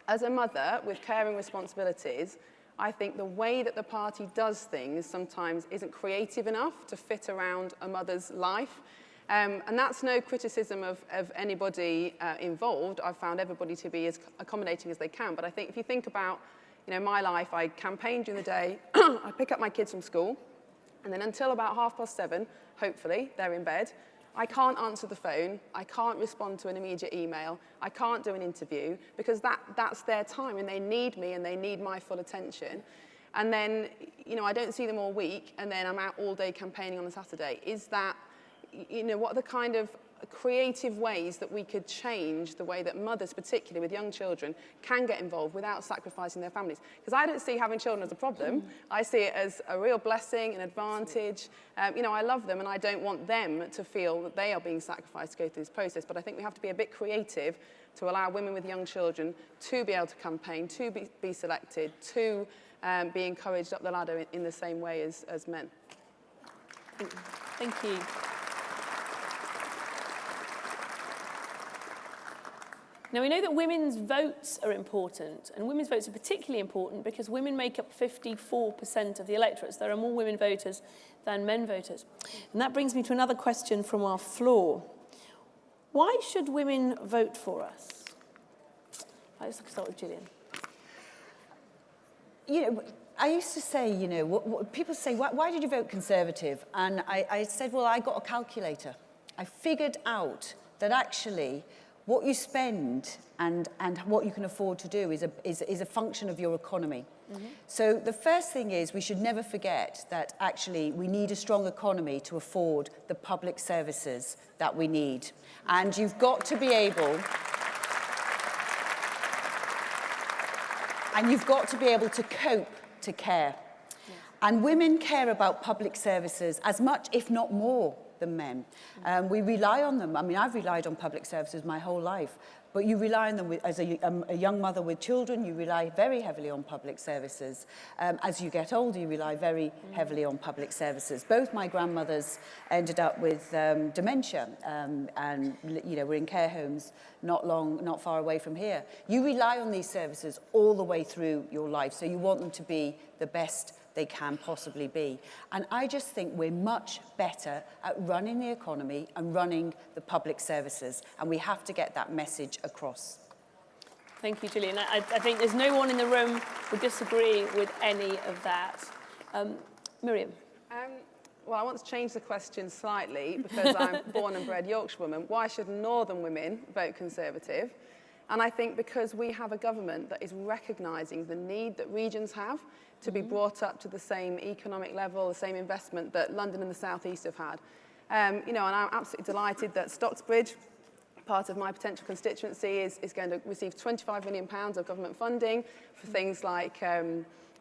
as a mother with caring responsibilities, I think the way that the party does things sometimes isn't creative enough to fit around a mother's life. And that's no criticism of anybody involved. I've found everybody to be as accommodating as they can. But I think if you think about, you know, my life, I campaign during the day, I pick up my kids from school, and then until about 7:30, hopefully, they're in bed, I can't answer the phone, I can't respond to an immediate email, I can't do an interview, because that's their time and they need me and they need my full attention. and then, you know, I don't see them all week, and then I'm out all day campaigning on a Saturday. Is that, you know, what are the kind of creative ways that we could change the way that mothers, particularly with young children, can get involved without sacrificing their families? Because I don't see having children as a problem. I see it as a real blessing, an advantage. You know, I love them and I don't want them to feel that they are being sacrificed to go through this process. But I think we have to be a bit creative to allow women with young children to be able to campaign, to be selected, to be encouraged up the ladder in the same way as men. Thank you. Now, we know that women's votes are important, and women's votes are particularly important because women make up 54% of the electorate. So there are more women voters than men voters. And that brings me to another question from our floor. Why should women vote for us? Let's start with Gillian. You know, I used to say, you know, what people say, why did you vote Conservative? And I said, well, I got a calculator. I figured out that actually what you spend and what you can afford to do is a function of your economy. Mm-hmm. So the first thing is we should never forget that actually we need a strong economy to afford the public services that we need. And you've got to be able... And you've got to be able to cope to care. Yes. And women care about public services as much, if not more, than men. We rely on them. I mean, I've relied on public services my whole life, but you rely on them as a young mother with children, you rely very heavily on public services. As you get older, you rely very heavily on public services. Both my grandmothers ended up with dementia and, you know, were in care homes not far away from here. You rely on these services all the way through your life, so you want them to be the best they can possibly be. And I just think we're much better at running the economy and running the public services, and we have to get that message across. Thank you, Gillian. I think there's no one in the room who would disagree with any of that. Miriam. Well, I want to change the question slightly because I'm born and bred Yorkshire woman. Why should northern women vote Conservative? And I think because we have a government that is recognising the need that regions have to be brought up to the same economic level, the same investment that London and the South East have had. You know, and I'm absolutely delighted that Stocksbridge, part of my potential constituency, is going to receive £25 million of government funding for things like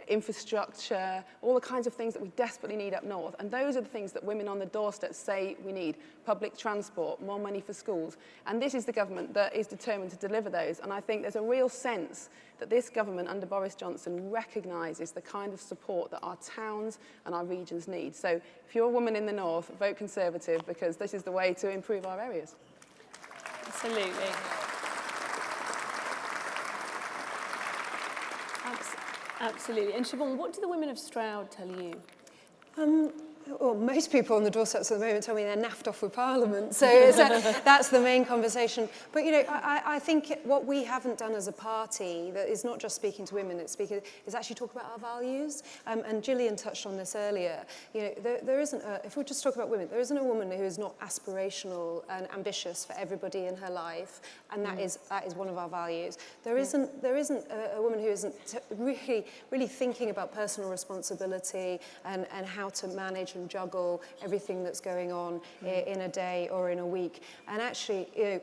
infrastructure, all the kinds of things that we desperately need up north. And those are the things that women on the doorstep say we need. Public transport, more money for schools. And this is the government that is determined to deliver those. And I think there's a real sense that this government under Boris Johnson recognises the kind of support that our towns and our regions need. So if you're a woman in the north, vote Conservative, because this is the way to improve our areas. Absolutely. Absolutely. And Siobhan, what do the women of Stroud tell you? Well, most people on the doorsteps at the moment tell me they're naffed off with Parliament, so that's the main conversation. But, you know, I think what we haven't done as a party, that is not just speaking to women, is actually talk about our values. And Gillian touched on this earlier. You know, there isn't if we just talk about women, there isn't a woman who is not aspirational and ambitious for everybody in her life, and that is one of our values. There isn't a woman who isn't really thinking about personal responsibility and how to manage and juggle everything that's going on in a day or in a week. And actually, you know,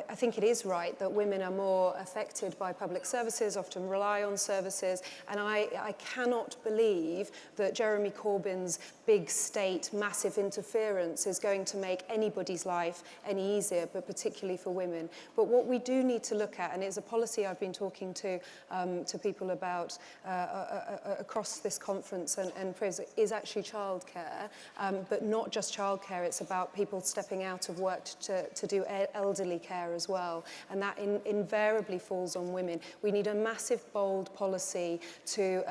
I think it is right that women are more affected by public services, often rely on services, and I cannot believe that Jeremy Corbyn's big state, massive interference is going to make anybody's life any easier, but particularly for women. But what we do need to look at, and it's a policy I've been talking to people about across this conference and is actually childcare, but not just childcare. It's about people stepping out of work to do elderly care as well, and that invariably falls on women. We need a massive, bold policy to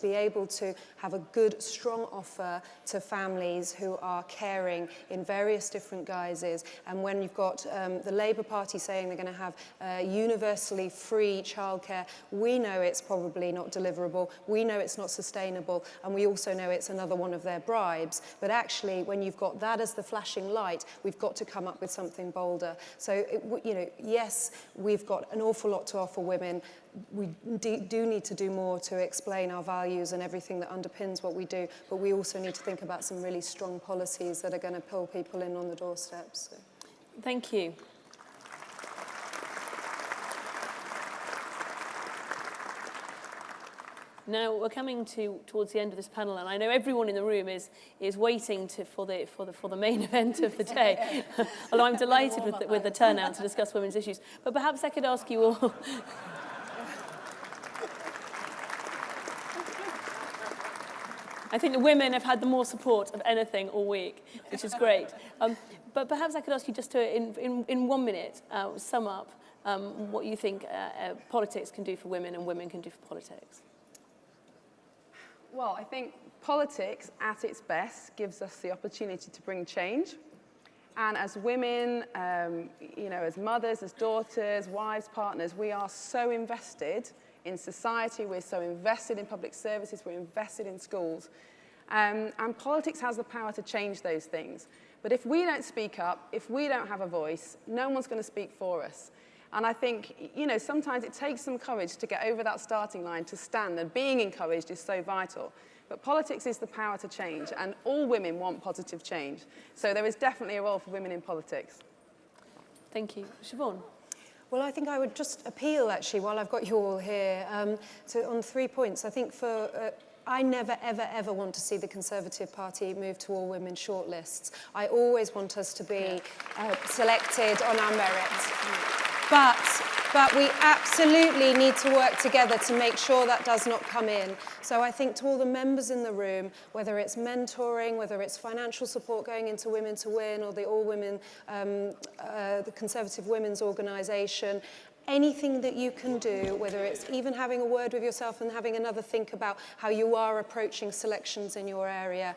be able to have a good, strong offer to families who are caring in various different guises. And when you've got the Labour Party saying they're going to have universally free childcare, we know it's probably not deliverable. We know it's not sustainable, and we also know it's another one of their bribes. bribes, but actually when you've got that as the flashing light, we've got to come up with something bolder. So, yes, we've got an awful lot to offer women. We do need to do more to explain our values and everything that underpins what we do, but we also need to think about some really strong policies that are going to pull people in on the doorsteps. So. Thank you. Now we're coming towards the end of this panel, and I know everyone in the room is waiting for the main event of the day. Although I'm delighted with the turnout to discuss women's issues. But perhaps I could ask you all. I think the women have had the more support of anything all week, which is great. But perhaps I could ask you just to, in 1 minute, sum up what you think politics can do for women and women can do for politics. Well, I think politics at its best gives us the opportunity to bring change. And as women, as mothers, as daughters, wives, partners, we are so invested in society, we're so invested in public services, we're invested in schools. And politics has the power to change those things. But if we don't speak up, if we don't have a voice, no one's going to speak for us. And I think, sometimes it takes some courage to get over that starting line, to stand, and being encouraged is so vital. But politics is the power to change, and all women want positive change. So there is definitely a role for women in politics. Thank you. Siobhan? Well, I think I would just appeal, actually, while I've got you all here, on 3 points. I think I never, ever, ever want to see the Conservative Party move to all women shortlists. I always want us to be selected on our merits. But we absolutely need to work together to make sure that does not come in. So I think to all the members in the room, whether it's mentoring, whether it's financial support going into Women to Win or the All Women, the Conservative Women's Organisation, anything that you can do, whether it's even having a word with yourself and having another think about how you are approaching selections in your area,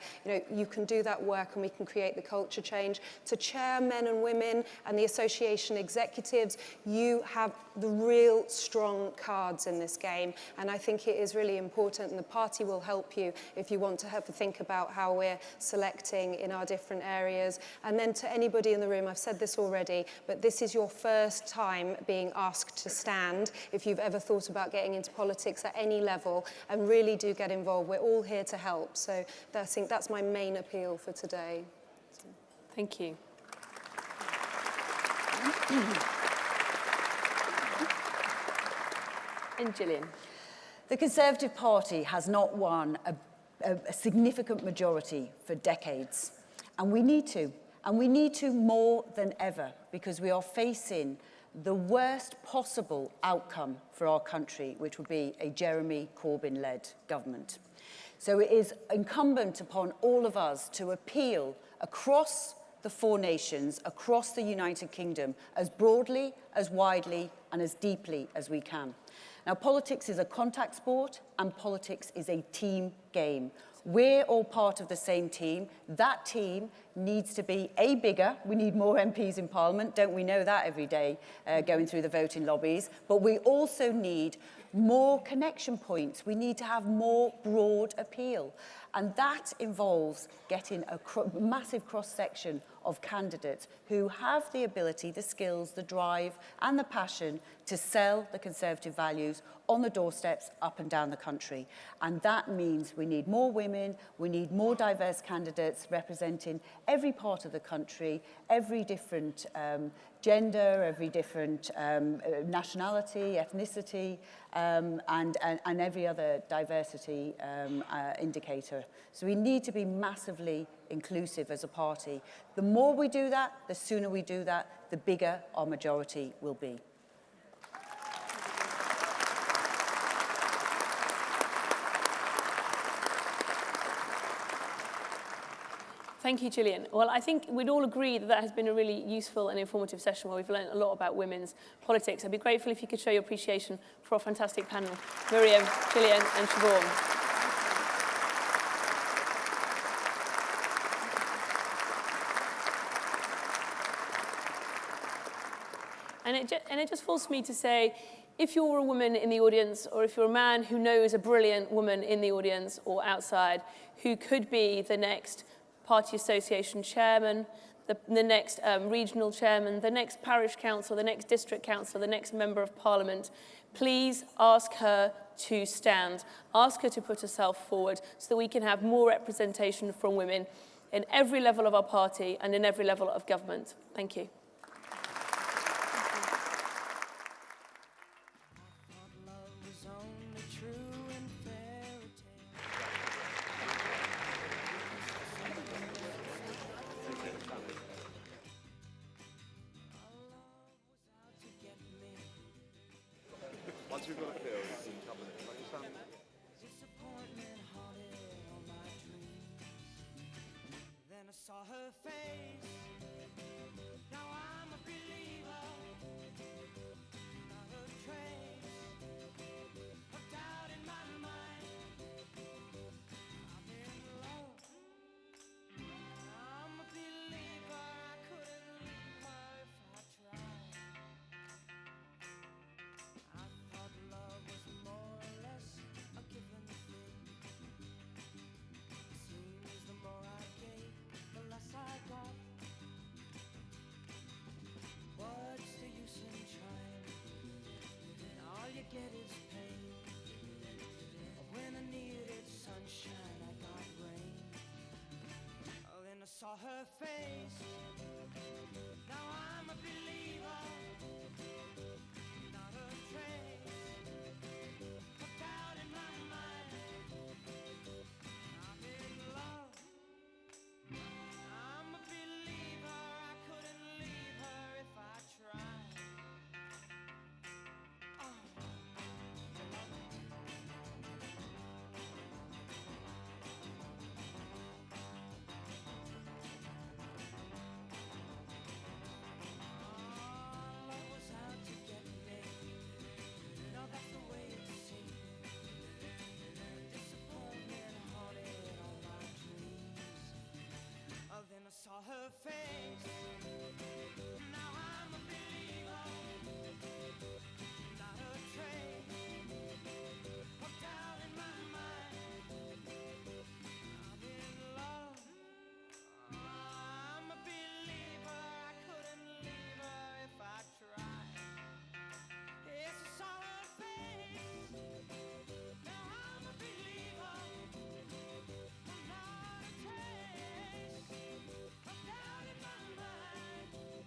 you can do that work and we can create the culture change. To chairmen and women and the association executives, you have the real strong cards in this game, and I think it is really important, and the party will help you if you want to have a think about how we're selecting in our different areas. And then to anybody in the room, I've said this already, but this is your first time being asked to stand if you've ever thought about getting into politics at any level, and really do get involved. We're all here to help. So I think that's my main appeal for today. Thank you. And Gillian. The Conservative Party has not won a significant majority for decades, and we need to. And we need to more than ever, because we are facing the worst possible outcome for our country, which would be a Jeremy Corbyn-led government. So it is incumbent upon all of us to appeal across the 4 nations, across the United Kingdom, as broadly, as widely, and as deeply as we can. Now, politics is a contact sport, and politics is a team game. We're all part of the same team. That team needs to be bigger. We need more MPs in Parliament. Don't we know that every day going through the voting lobbies? But we also need more connection points. We need to have more broad appeal. And that involves getting a massive cross-section of candidates who have the ability, the skills, the drive and the passion to sell the Conservative values on the doorsteps up and down the country. And that means we need more women, we need more diverse candidates representing every part of the country, every different gender, every different nationality, ethnicity, and every other diversity indicator. So we need to be massively inclusive as a party. The more we do that, the sooner we do that, the bigger our majority will be. Thank you, Gillian. Well, I think we'd all agree that that has been a really useful and informative session where we've learned a lot about women's politics. I'd be grateful if you could show your appreciation for our fantastic panel, Miriam, Gillian and Siobhan. And it just falls to me to say, if you're a woman in the audience, or if you're a man who knows a brilliant woman in the audience or outside who could be the next party association chairman, the next regional chairman, the next parish council, the next district council, the next member of parliament, please ask her to stand. Ask her to put herself forward so that we can have more representation from women in every level of our party and in every level of government. Thank you. Once you've got a feel, you can cover it. Like it's Then I saw her face. Now I'm a believer. Not a trace of doubt in my mind. I'm in love. I'm a believer. I couldn't leave her if I tried. I thought love was more or less a given thing. It seems the more I gave, the less I got. What's the use in trying? All you get is pain. When I needed sunshine, I got rain. Then I saw her face. Now I'm a believer. Not a trace of doubt in my mind. I'm in love. I'm a believer. I couldn't leave her if I tried. Love was out to get me. Now that's the way it seemed. Disappointment haunted all my dreams. Then I saw her face. Now I'm a believer. Not a trace of doubt in my mind. I'm in love. I'm a believer. I couldn't leave her if I tried. Yes, I saw her face. Now I'm a believer. Not a trace of doubt in my mind.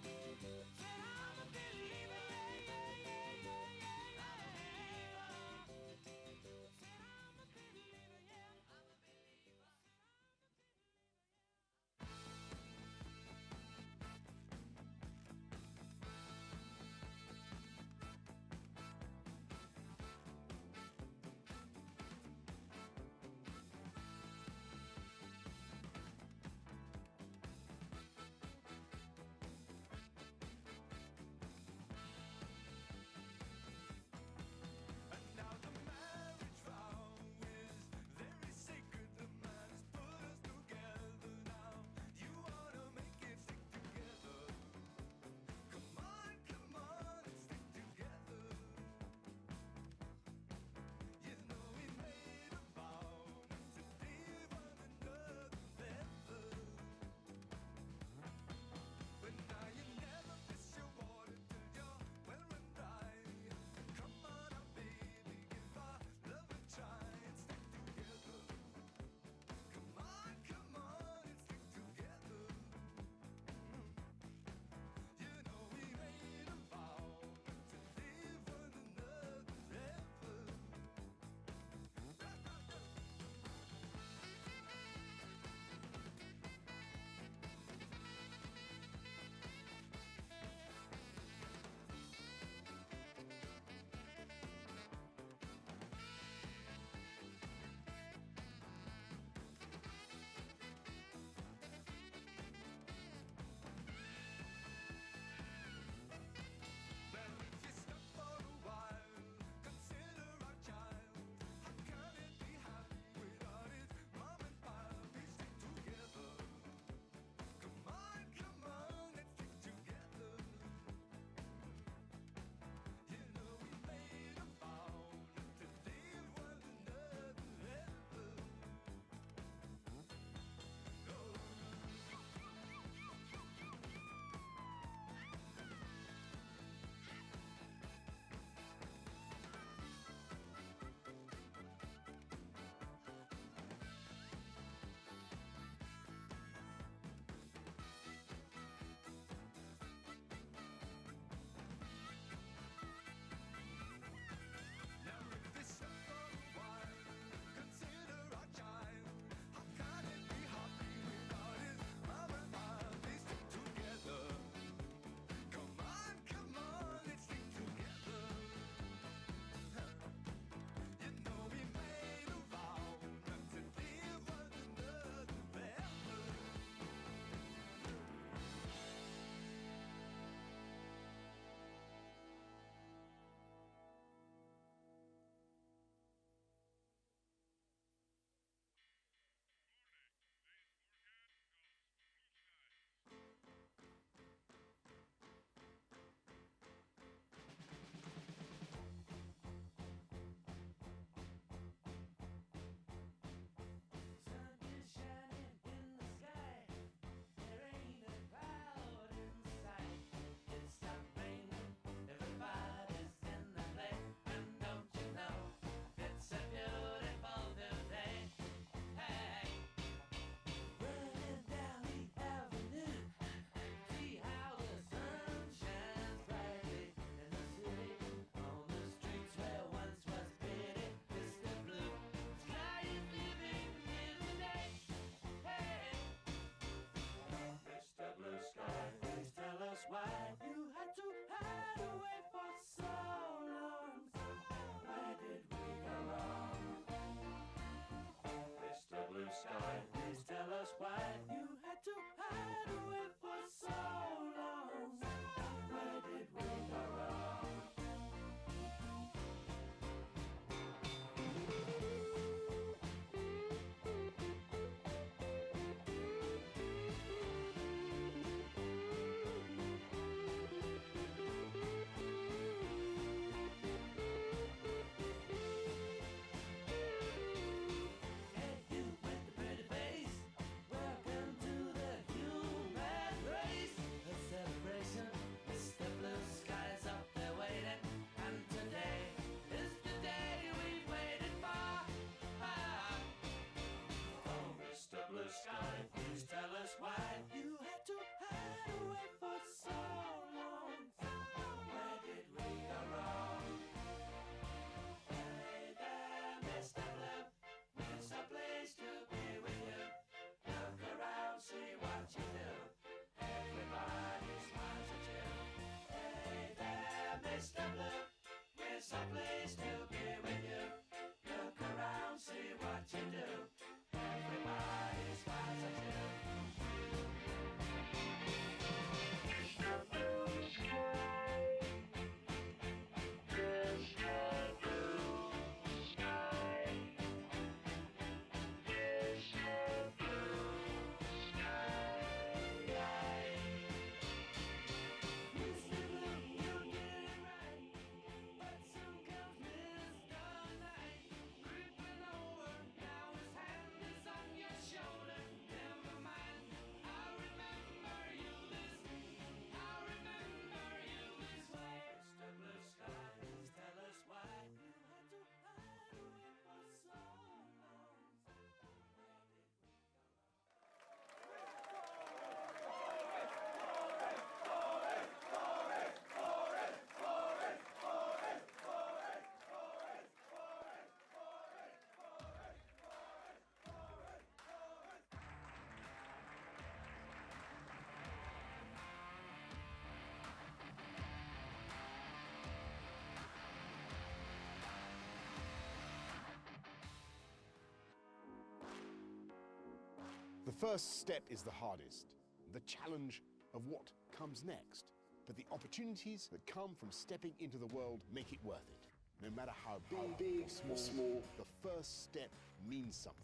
first step is the hardest, the challenge of what comes next. But the opportunities that come from stepping into the world make it worth it. No matter how big or small, the first step means something.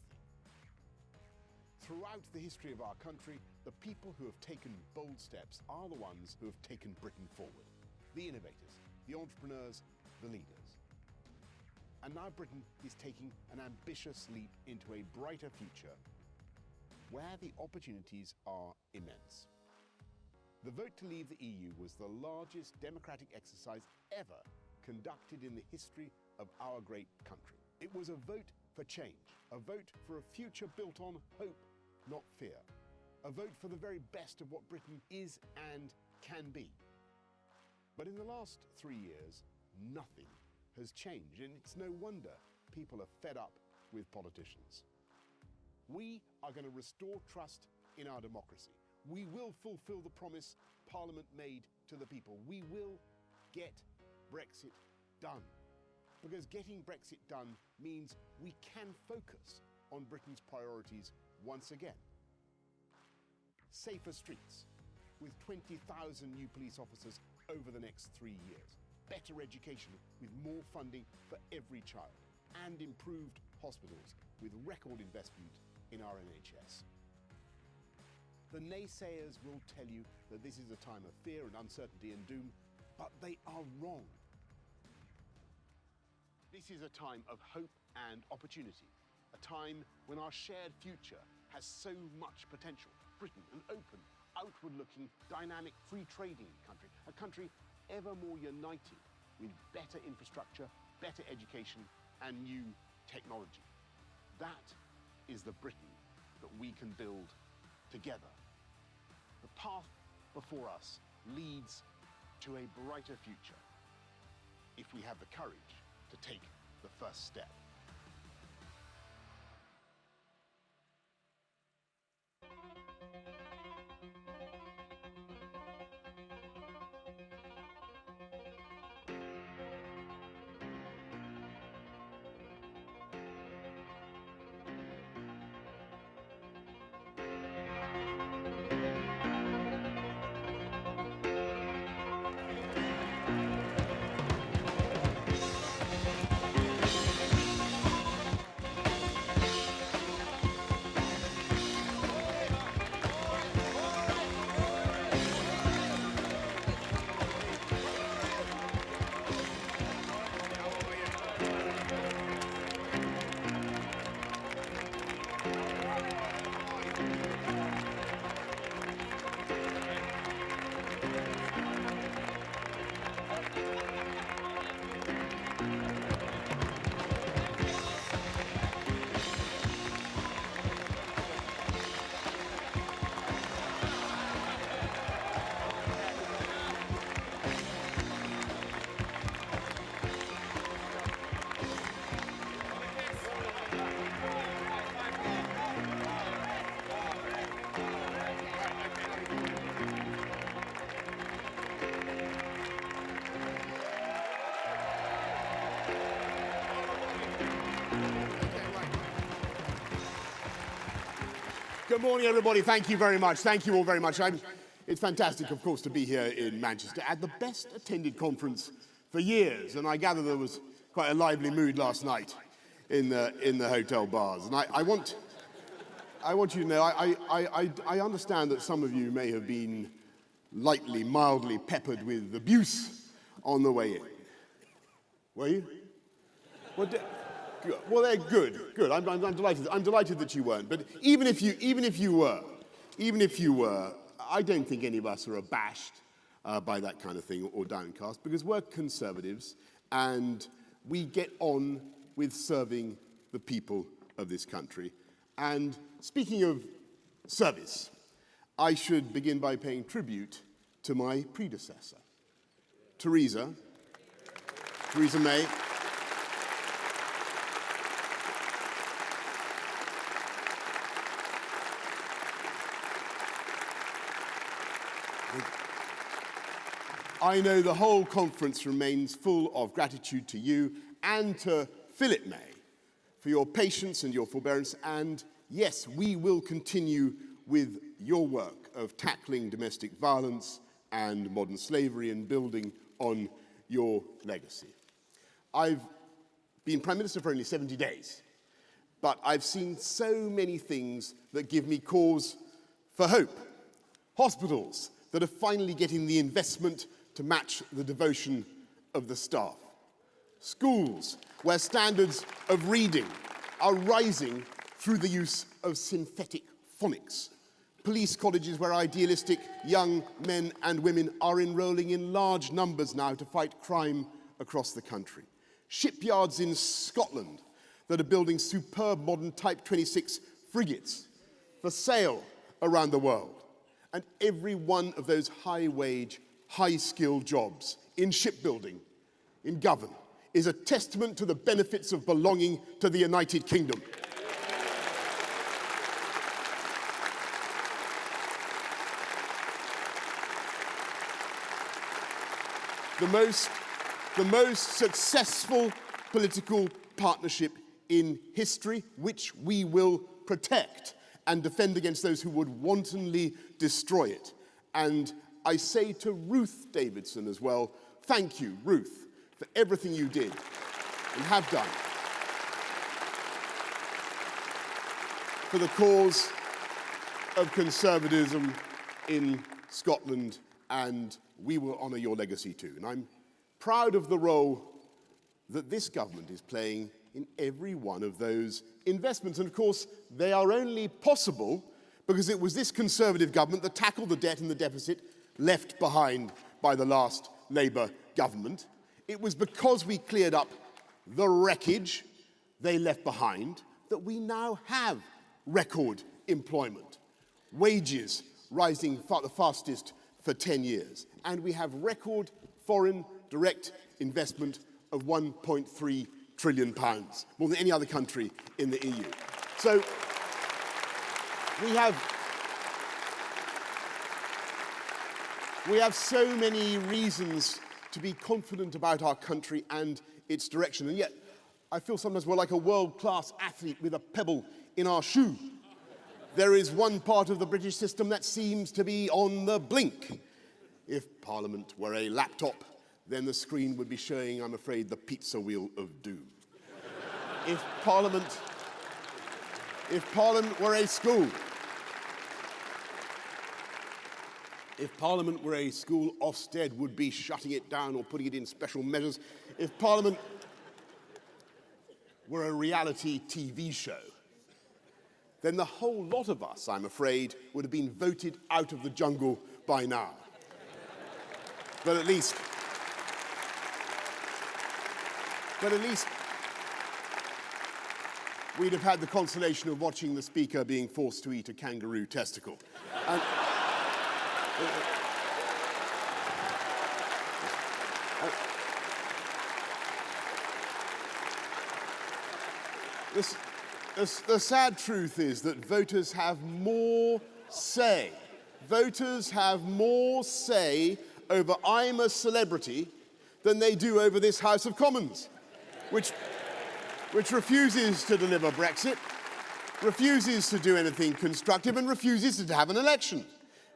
Throughout the history of our country, the people who have taken bold steps are the ones who have taken Britain forward. The innovators, the entrepreneurs, the leaders. And now Britain is taking an ambitious leap into a brighter future where the opportunities are immense. The vote to leave the EU was the largest democratic exercise ever conducted in the history of our great country. It was a vote for change, a vote for a future built on hope, not fear. A vote for the very best of what Britain is and can be. But in the last 3 years, nothing has changed, and it's no wonder people are fed up with politicians. We are going to restore trust in our democracy. We will fulfill the promise Parliament made to the people. We will get Brexit done. Because getting Brexit done means we can focus on Britain's priorities once again. Safer streets, with 20,000 new police officers over the next 3 years. Better education, with more funding for every child. And improved hospitals, with record investment in our NHS. The naysayers will tell you that this is a time of fear and uncertainty and doom, but they are wrong. This is a time of hope and opportunity, a time when our shared future has so much potential. Britain, an open, outward-looking, dynamic, free-trading country, a country ever more united with better infrastructure, better education, and new technology. That is the Britain that we can build together. The path before us leads to a brighter future if we have the courage to take the first step. Good morning, everybody. Thank you very much. Thank you all very much. It's fantastic, of course, to be here in Manchester at the best attended conference for years. And I gather there was quite a lively mood last night in the hotel bars. And I want you to know, I understand that some of you may have been mildly peppered with abuse on the way in. Were you? Well, they're good. I'm delighted. I'm delighted that you weren't. But even if you were, I don't think any of us are abashed by that kind of thing or downcast, because we're conservatives and we get on with serving the people of this country. And speaking of service, I should begin by paying tribute to my predecessor, Theresa May. I know the whole conference remains full of gratitude to you and to Philip May for your patience and your forbearance and Yes, we will continue with your work of tackling domestic violence and modern slavery and building on your legacy. I've been Prime Minister for only 70 days, but I've seen so many things that give me cause for hope. Hospitals that are finally getting the investment to match the devotion of the staff. Schools where standards of reading are rising through the use of synthetic phonics. Police colleges where idealistic young men and women are enrolling in large numbers now to fight crime across the country. Shipyards in Scotland that are building superb modern Type 26 frigates for sale around the world. And every one of those high-wage, high-skilled jobs in shipbuilding, in government, is a testament to the benefits of belonging to the United Kingdom. The most successful political partnership in history, which we will protect and defend against those who would wantonly destroy it. And I say to Ruth Davidson as well, thank you, Ruth, for everything you did and have done for the cause of conservatism in Scotland, and we will honour your legacy too. And I'm proud of the role that this government is playing in every one of those investments. And of course, they are only possible because it was this Conservative government that tackled the debt and the deficit left behind by the last Labour government. It was because we cleared up the wreckage they left behind that we now have record employment, wages rising the fastest for 10 years, and we have record foreign direct investment of £1.3 trillion, more than any other country in the EU. So we have so many reasons to be confident about our country and its direction, and yet I feel sometimes we're like a world-class athlete with a pebble in our shoe. There is one part of the British system that seems to be on the blink. If Parliament were a laptop, then the screen would be showing, I'm afraid, the pizza wheel of doom. If Parliament were a school, Ofsted would be shutting it down or putting it in special measures. If Parliament were a reality TV show, then the whole lot of us, I'm afraid, would have been voted out of the jungle by now. But at least we'd have had the consolation of watching the Speaker being forced to eat a kangaroo testicle. And the sad truth is that voters have more say. Voters have more say over I'm a celebrity than they do over this House of Commons, which refuses to deliver Brexit, refuses to do anything constructive, and refuses to have an election.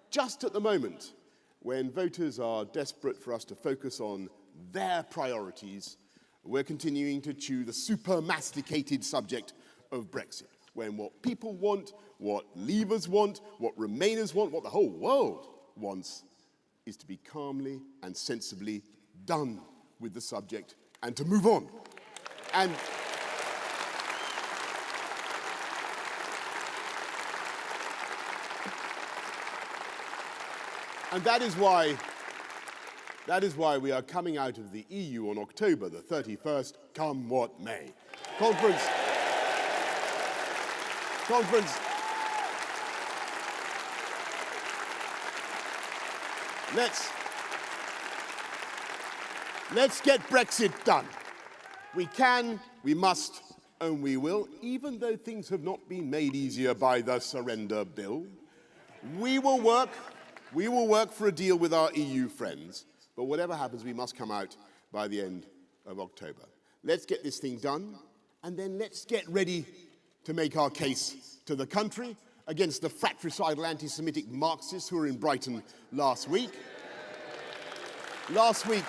Just at the moment, when voters are desperate for us to focus on their priorities, we're continuing to chew the super-masticated subject of Brexit, when what people want, what Leavers want, what Remainers want, what the whole world wants, is to be calmly and sensibly done with the subject and to move on. And that is why we are coming out of the EU on October the 31st, come what may. Conference. Let's get Brexit done. We can, we must, and we will, even though things have not been made easier by the surrender bill. We will work for a deal with our EU friends, but whatever happens, we must come out by the end of October. Let's get this thing done, and then let's get ready to make our case to the country against the fratricidal anti-Semitic Marxists who were in Brighton last week. Last week,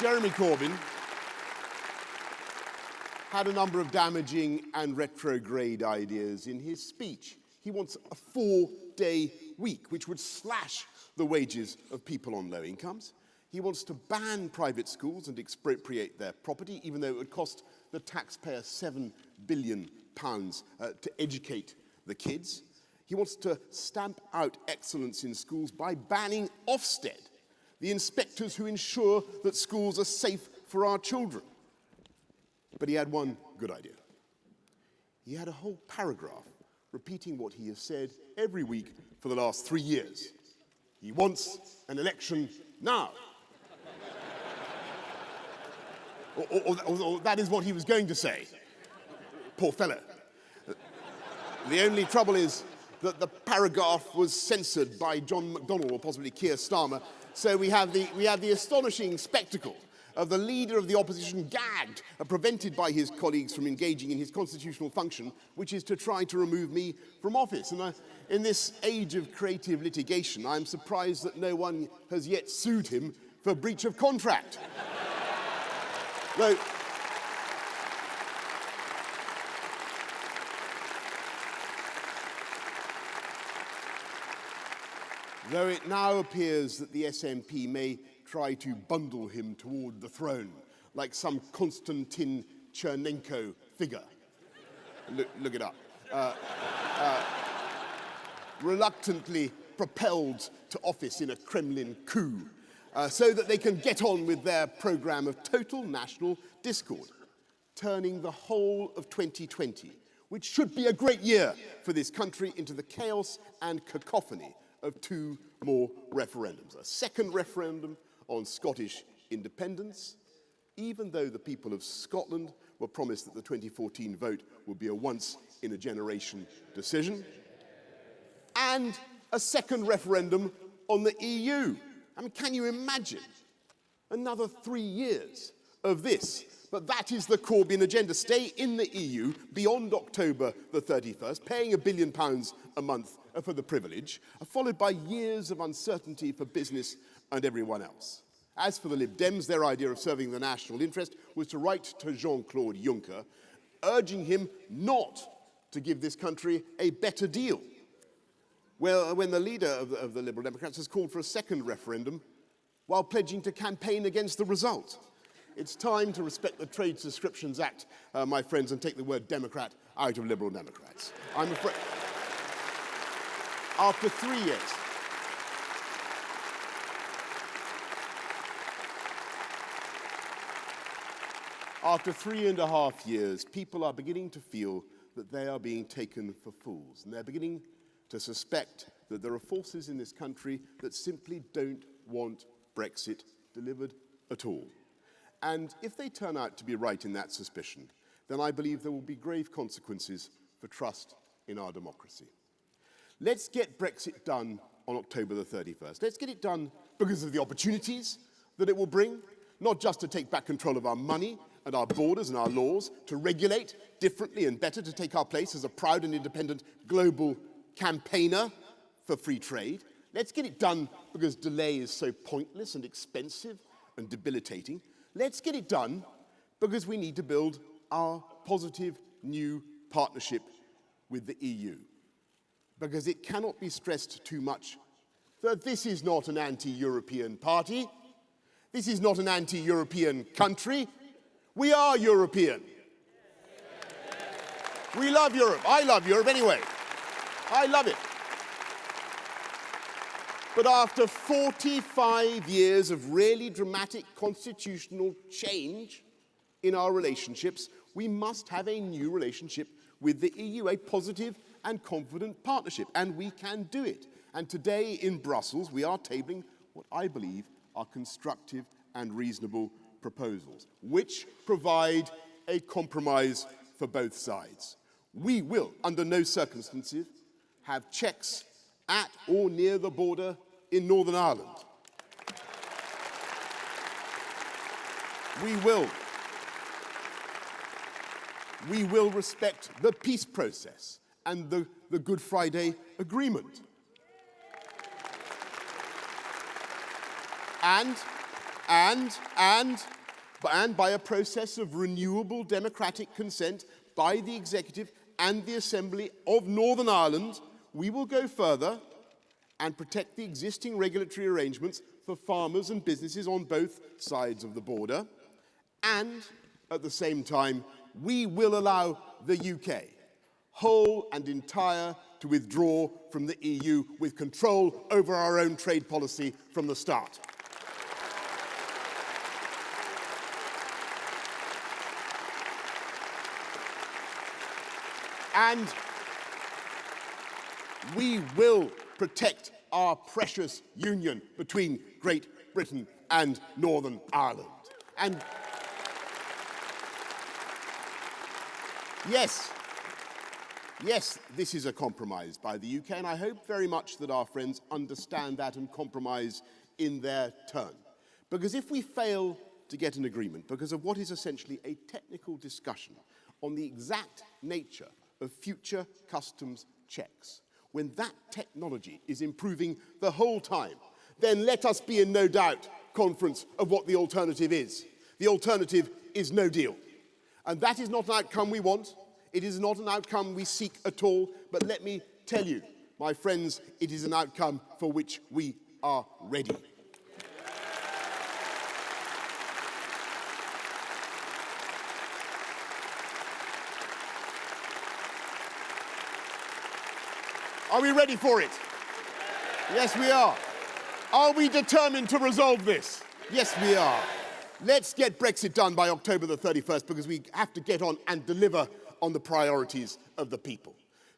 Jeremy Corbyn had a number of damaging and retrograde ideas in his speech. He wants a 4-day week, which would slash the wages of people on low incomes. He wants to ban private schools and expropriate their property, even though it would cost the taxpayer £7 billion to educate the kids. He wants to stamp out excellence in schools by banning Ofsted, the inspectors who ensure that schools are safe for our children. But he had one good idea. He had a whole paragraph repeating what he has said every week for the last 3 years. He wants an election now. or that is what he was going to say. Poor fellow. The only trouble is that the paragraph was censored by John McDonnell or possibly Keir Starmer, so we have the astonishing spectacle of the leader of the opposition gagged and prevented by his colleagues from engaging in his constitutional function, which is to try to remove me from office. And in this age of creative litigation, I'm surprised that no one has yet sued him for breach of contract. Though it now appears that the SNP may try to bundle him toward the throne, like some Konstantin Chernenko figure. Look it up. Reluctantly propelled to office in a Kremlin coup, so that they can get on with their program of total national discord, turning the whole of 2020, which should be a great year for this country, into the chaos and cacophony of 2 more referendums. A second referendum on Scottish independence, even though the people of Scotland were promised that the 2014 vote would be a once-in-a-generation decision, and a second referendum on the EU. I mean, can you imagine another 3 years of this? But that is the Corbyn agenda. Stay in the EU beyond October the 31st, paying £1 billion a month for the privilege, followed by years of uncertainty for business and everyone else. As for the Lib Dems, their idea of serving the national interest was to write to Jean-Claude Juncker, urging him not to give this country a better deal. Well, when the leader of the Liberal Democrats has called for a second referendum while pledging to campaign against the result. It's time to respect the Trade Subscriptions Act, my friends, and take the word Democrat out of Liberal Democrats. I'm afraid... After 3 years... After 3.5 years, people are beginning to feel that they are being taken for fools, and they're beginning to suspect that there are forces in this country that simply don't want Brexit delivered at all. And if they turn out to be right in that suspicion, then I believe there will be grave consequences for trust in our democracy. Let's get Brexit done on October the 31st. Let's get it done because of the opportunities that it will bring, not just to take back control of our money and our borders and our laws, to regulate differently and better, to take our place as a proud and independent global campaigner for free trade. Let's get it done because delay is so pointless and expensive and debilitating. Let's get it done because we need to build our positive new partnership with the EU. Because it cannot be stressed too much that this is not an anti-European party. This is not an anti-European country. We are European. We love Europe. I love Europe anyway. I love it. But after 45 years of really dramatic constitutional change in our relationships, we must have a new relationship with the EU, a positive and confident partnership, and we can do it. And today in Brussels, we are tabling what I believe are constructive and reasonable proposals, which provide a compromise for both sides. We will, under no circumstances, have checks at or near the border in Northern Ireland. we will respect the peace process and the Good Friday Agreement. And by a process of renewable democratic consent by the Executive and the Assembly of Northern Ireland, we will go further and protect the existing regulatory arrangements for farmers and businesses on both sides of the border. And at the same time, we will allow the UK, whole and entire, to withdraw from the EU with control over our own trade policy from the start. And we will protect our precious union between Great Britain and Northern Ireland. And yes, this is a compromise by the UK, and I hope very much that our friends understand that and compromise in their turn. Because if we fail to get an agreement because of what is essentially a technical discussion on the exact nature of future customs checks, when that technology is improving the whole time, then let us be in no doubt, conference, of what the alternative is. The alternative is no deal. And that is not an outcome we want. It is not an outcome we seek at all. But let me tell you, my friends, it is an outcome for which we are ready. Are we ready for it? Yes, we are. Are we determined to resolve this? Yes, we are. Let's get Brexit done by October the 31st, because we have to get on and deliver on the priorities of the people.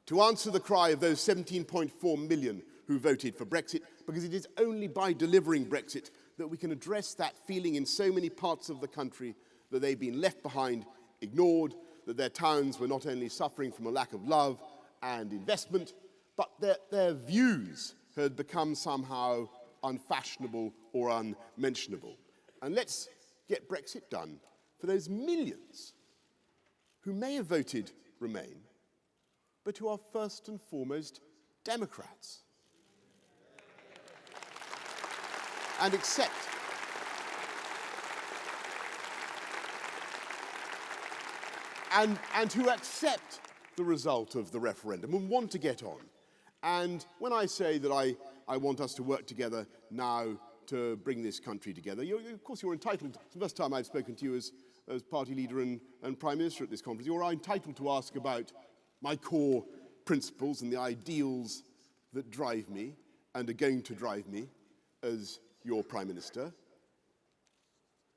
To answer the cry of those 17.4 million who voted for Brexit, because it is only by delivering Brexit that we can address that feeling in so many parts of the country that they've been left behind, ignored, that their towns were not only suffering from a lack of love and investment, but their views had become somehow unfashionable or unmentionable. And let's get Brexit done for those millions who may have voted Remain, but who are first and foremost Democrats. And accept and who accept the result of the referendum and want to get on. And when I say that I want us to work together now to bring this country together, of course you're entitled, it's the first time I've spoken to you as party leader and Prime Minister at this conference, you're entitled to ask about my core principles and the ideals that drive me and are going to drive me as your Prime Minister.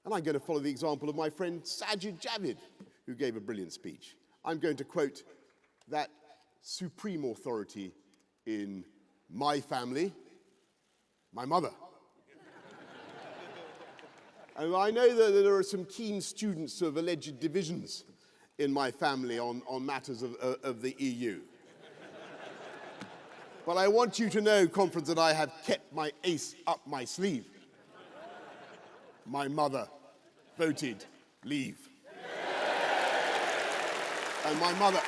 And I'm going to follow the example of my friend Sajid Javid, who gave a brilliant speech. I'm going to quote that supreme authority in my family, my mother. And I know that there are some keen students of alleged divisions in my family on matters of the EU. But I want you to know, conference, that I have kept my ace up my sleeve. My mother voted leave. And my mother...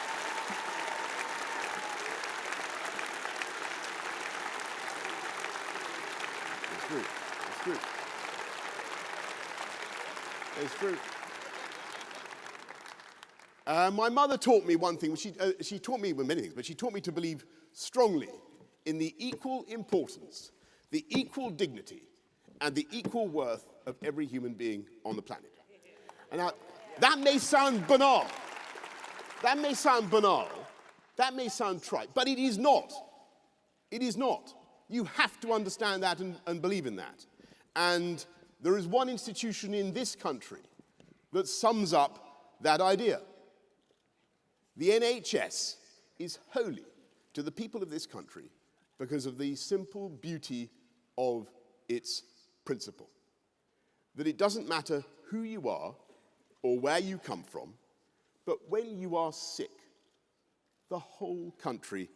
It's true. It's true. My mother taught me one thing. She taught me many things, but she taught me to believe strongly in the equal importance, the equal dignity, and the equal worth of every human being on the planet. And now, that may sound banal. That may sound banal. That may sound trite, but it is not. It is not. You have to understand that and believe in that. And there is one institution in this country that sums up that idea. The NHS is holy to the people of this country because of the simple beauty of its principle. That it doesn't matter who you are or where you come from, but when you are sick, the whole country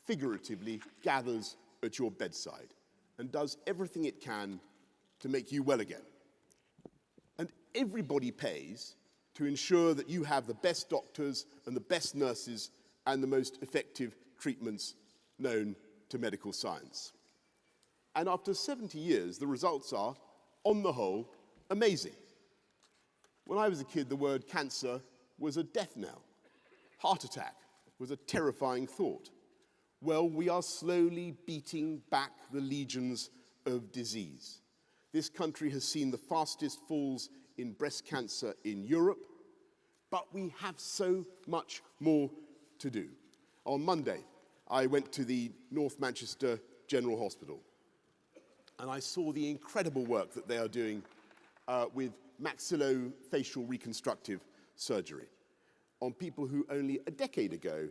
figuratively gathers at your bedside and does everything it can to make you well again. And everybody pays to ensure that you have the best doctors and the best nurses and the most effective treatments known to medical science. And after 70 years, the results are, on the whole, amazing. When I was a kid, the word cancer was a death knell. Heart attack was a terrifying thought. Well, we are slowly beating back the legions of disease. This country has seen the fastest falls in breast cancer in Europe, but we have so much more to do. On Monday, I went to the North Manchester General Hospital, and I saw the incredible work that they are doing with maxillofacial reconstructive surgery on people who only a decade ago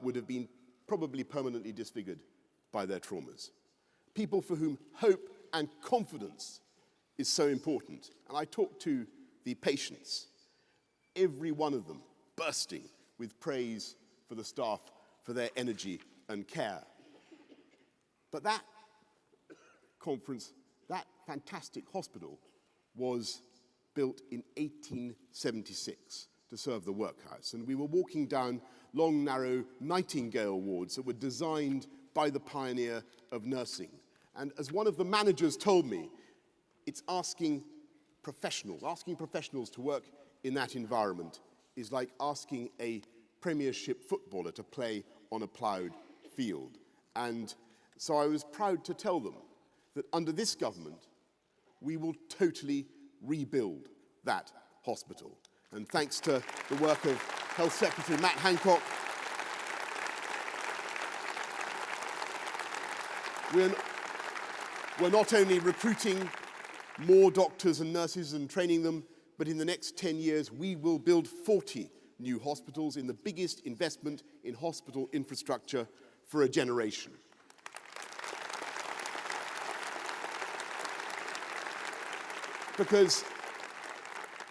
would have been probably permanently disfigured by their traumas. People for whom hope and confidence is so important. And I talked to the patients, every one of them bursting with praise for the staff, for their energy and care. But that conference, that fantastic hospital, was built in 1876 to serve the workhouse. And we were walking down long, narrow Nightingale wards that were designed by the pioneer of nursing. And as one of the managers told me, it's asking professionals to work in that environment is like asking a Premiership footballer to play on a ploughed field. And so I was proud to tell them that under this government, we will totally rebuild that hospital. And thanks to the work of Health Secretary Matt Hancock, we're not only recruiting more doctors and nurses and training them, but in the next 10 years, we will build 40 new hospitals in the biggest investment in hospital infrastructure for a generation. Because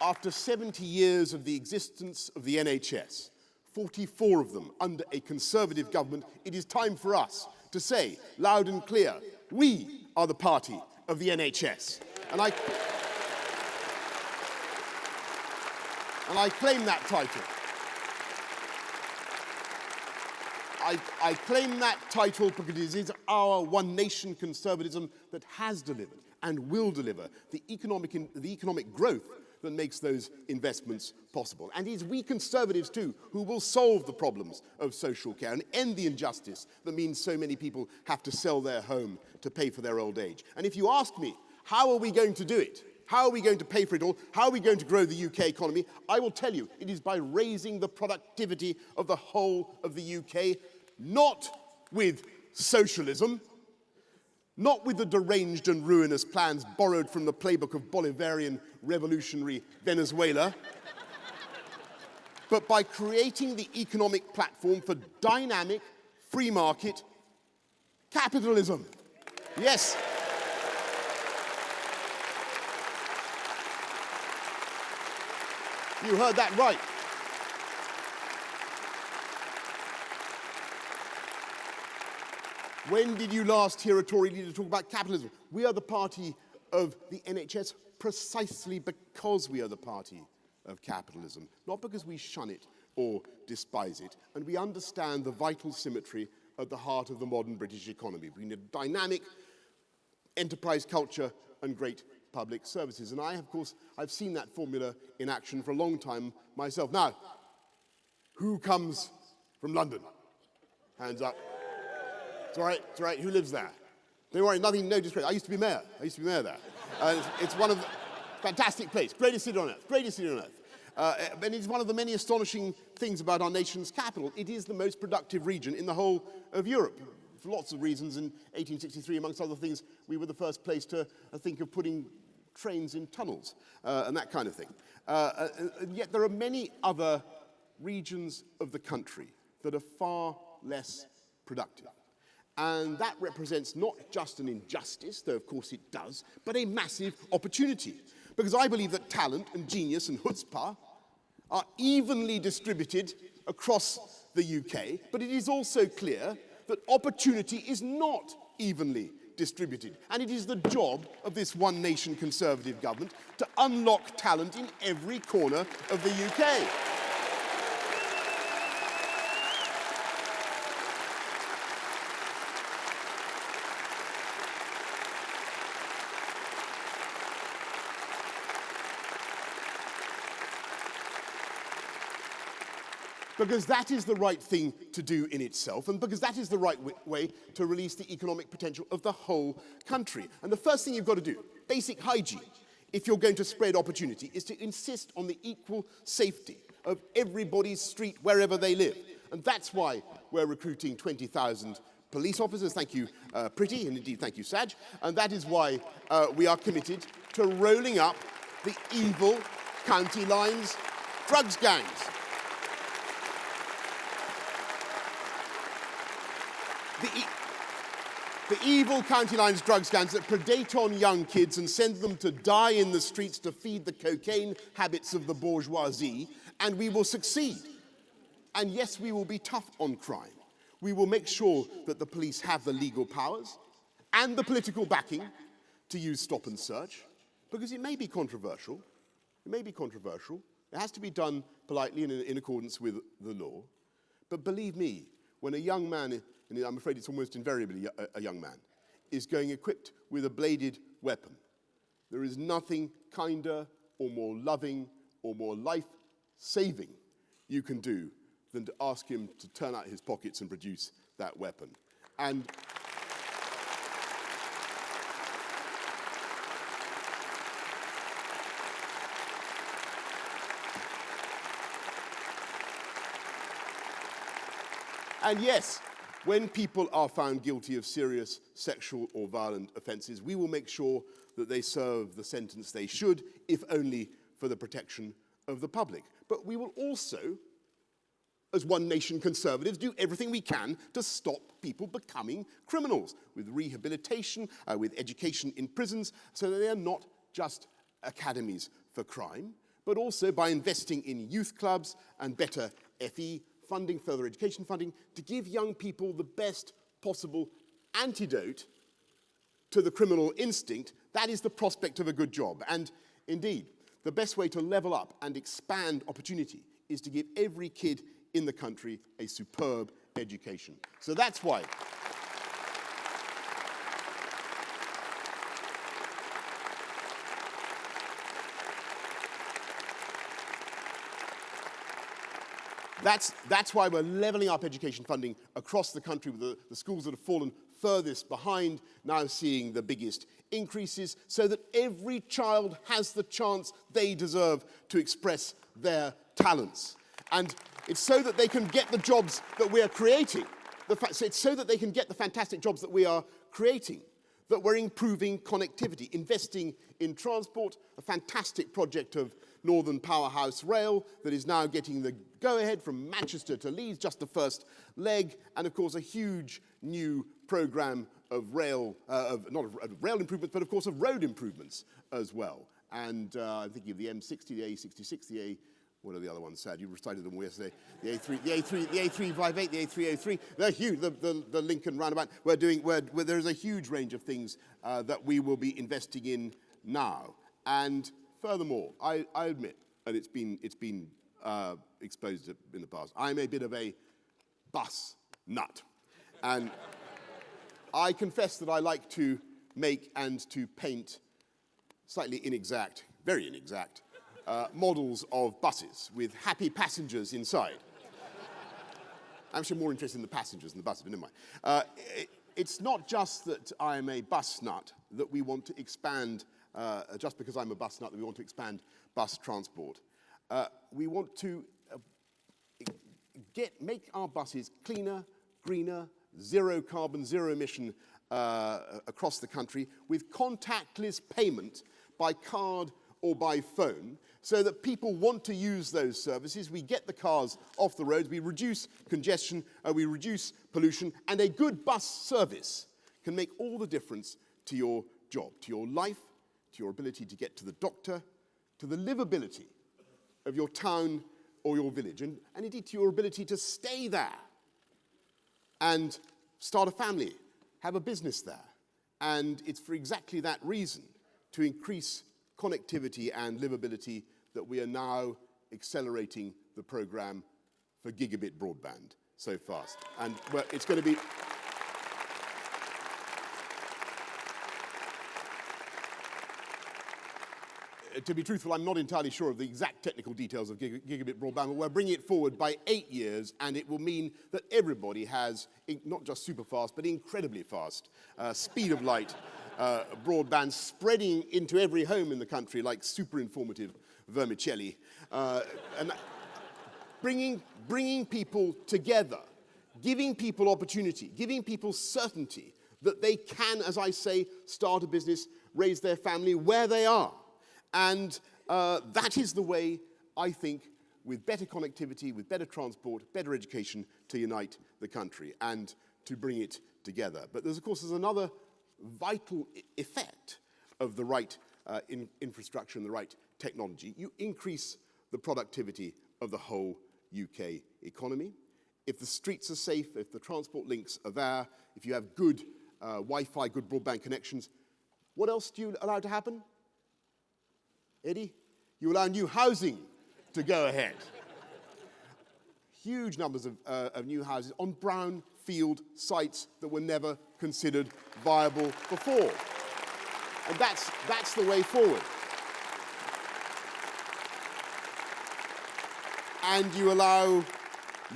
after 70 years of the existence of the NHS, 44 of them under a Conservative government, it is time for us to say loud and clear, we are the party of the NHS. And I claim that title. I claim that title because it is our one nation conservatism that has delivered and will deliver the economic growth that makes those investments possible. And it is we Conservatives too who will solve the problems of social care and end the injustice that means so many people have to sell their home to pay for their old age. And if you ask me, how are we going to do it? How are we going to pay for it all? How are we going to grow the UK economy? I will tell you, it is by raising the productivity of the whole of the UK, not with socialism, not with the deranged and ruinous plans borrowed from the playbook of Bolivarian revolutionary Venezuela, but by creating the economic platform for dynamic, free market capitalism. Yes. You heard that right. When did you last hear a Tory leader talk about capitalism? We are the party of the NHS precisely because we are the party of capitalism, not because we shun it or despise it. And we understand the vital symmetry at the heart of the modern British economy between a dynamic enterprise culture and great public services. And of course, I've seen that formula in action for a long time myself. Now, who comes from London? Hands up. It's all right, who lives there? Don't worry, no disgrace. I used to be mayor there. It's one of the fantastic place, greatest city on earth. And it's one of the many astonishing things about our nation's capital. It is the most productive region in the whole of Europe. For lots of reasons, in 1863, amongst other things, we were the first place to think of putting trains in tunnels and that kind of thing. And yet there are many other regions of the country that are far less productive. And that represents not just an injustice, though of course it does, but a massive opportunity. Because I believe that talent and genius and chutzpah are evenly distributed across the UK, but it is also clear that opportunity is not evenly distributed. And it is the job of this one nation Conservative government to unlock talent in every corner of the UK. Because that is the right thing to do in itself, and because that is the right way to release the economic potential of the whole country. And the first thing you've got to do, basic hygiene, if you're going to spread opportunity, is to insist on the equal safety of everybody's street wherever they live. And that's why we're recruiting 20,000 police officers. Thank you, Pretty, and indeed thank you, Saj. And that is why we are committed to rolling up the evil county lines drugs gangs. The evil county lines drugs gangs that predate on young kids and send them to die in the streets to feed the cocaine habits of the bourgeoisie, and we will succeed. And yes, we will be tough on crime. We will make sure that the police have the legal powers and the political backing to use stop and search, because it may be controversial. It may be controversial. It has to be done politely and in accordance with the law. But believe me, when a young man, and I'm afraid it's almost invariably a young man, is going equipped with a bladed weapon, there is nothing kinder or more loving or more life-saving you can do than to ask him to turn out his pockets and produce that weapon. And yes, when people are found guilty of serious sexual or violent offences, we will make sure that they serve the sentence they should, if only for the protection of the public. But we will also, as one nation Conservatives, do everything we can to stop people becoming criminals, with rehabilitation, with education in prisons, so that they are not just academies for crime, but also by investing in youth clubs and better FE funding, further education funding, to give young people the best possible antidote to the criminal instinct. That is the prospect of a good job. And indeed, the best way to level up and expand opportunity is to give every kid in the country a superb education. So that's why That's why we're levelling up education funding across the country, with the schools that have fallen furthest behind now seeing the biggest increases, so that every child has the chance they deserve to express their talents. And it's so that they can get the jobs that we are creating. It's so that they can get the fantastic jobs that we are creating, that we're improving connectivity, investing in transport, a fantastic project of Northern Powerhouse Rail that is now getting the go-ahead from Manchester to Leeds, just the first leg, and of course a huge new programme of rail, not of rail improvements, but of course of road improvements as well. And I'm thinking of the M60, the A66, what are the other ones, Sad? You recited them yesterday. The A358, the A303. They're huge. The Lincoln roundabout. There's a huge range of things that we will be investing in now. And furthermore, I admit, and it's been exposed in the past, I'm a bit of a bus nut. And I confess that I like to make and to paint slightly inexact, very inexact, models of buses with happy passengers inside. I'm actually more interested in the passengers than the buses, but never mind. It's not just that I am a bus nut that we want to expand, just because I'm a bus nut that we want to expand bus transport. We want to make our buses cleaner, greener, zero carbon, zero emission across the country, with contactless payment by card or by phone, so that people want to use those services. We get the cars off the roads, we reduce congestion, we reduce pollution, and a good bus service can make all the difference to your job, to your life, to your ability to get to the doctor, to the livability of your town or your village, and indeed to your ability to stay there and start a family, have a business there, And it's for exactly that reason, to increase connectivity and livability, that we are now accelerating the program for gigabit broadband so fast. And well, it's going to be... To be truthful, I'm not entirely sure of the exact technical details of gigabit broadband, but we're bringing it forward by 8 years, and it will mean that everybody has, not just super fast, but incredibly fast, speed of light broadband spreading into every home in the country like super informative vermicelli. And bringing people together, giving people opportunity, giving people certainty that they can, as I say, start a business, raise their family where they are. And that is the way, I think, with better connectivity, with better transport, better education, to unite the country and to bring it together. But there's, of course, another vital effect of the right infrastructure and the right technology. You increase the productivity of the whole UK economy. If the streets are safe, if the transport links are there, if you have good Wi-Fi, good broadband connections, what else do you allow to happen? Eddie? You allow new housing to go ahead. Huge numbers of new houses on brownfield sites that were never considered viable before. And that's the way forward. And you allow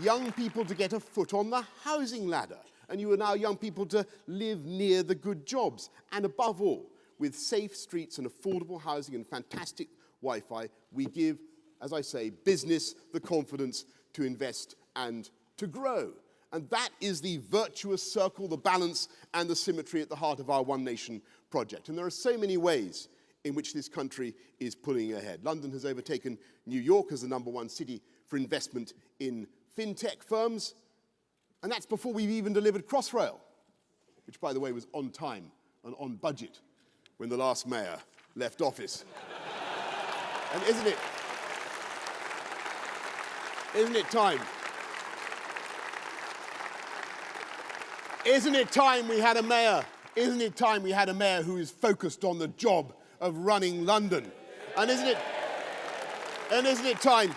young people to get a foot on the housing ladder. And you allow young people to live near the good jobs. And above all, with safe streets and affordable housing and fantastic Wi-Fi, we give, as I say, business the confidence to invest and to grow. And that is the virtuous circle, the balance and the symmetry at the heart of our One Nation project. And there are so many ways in which this country is pulling ahead. London has overtaken New York as the #1 city for investment in fintech firms. And that's before we've even delivered Crossrail, which, by the way, was on time and on budget when the last mayor left office. And isn't it time? Isn't it time we had a mayor? Isn't it time we had a mayor who is focused on the job of running London? And isn't it time?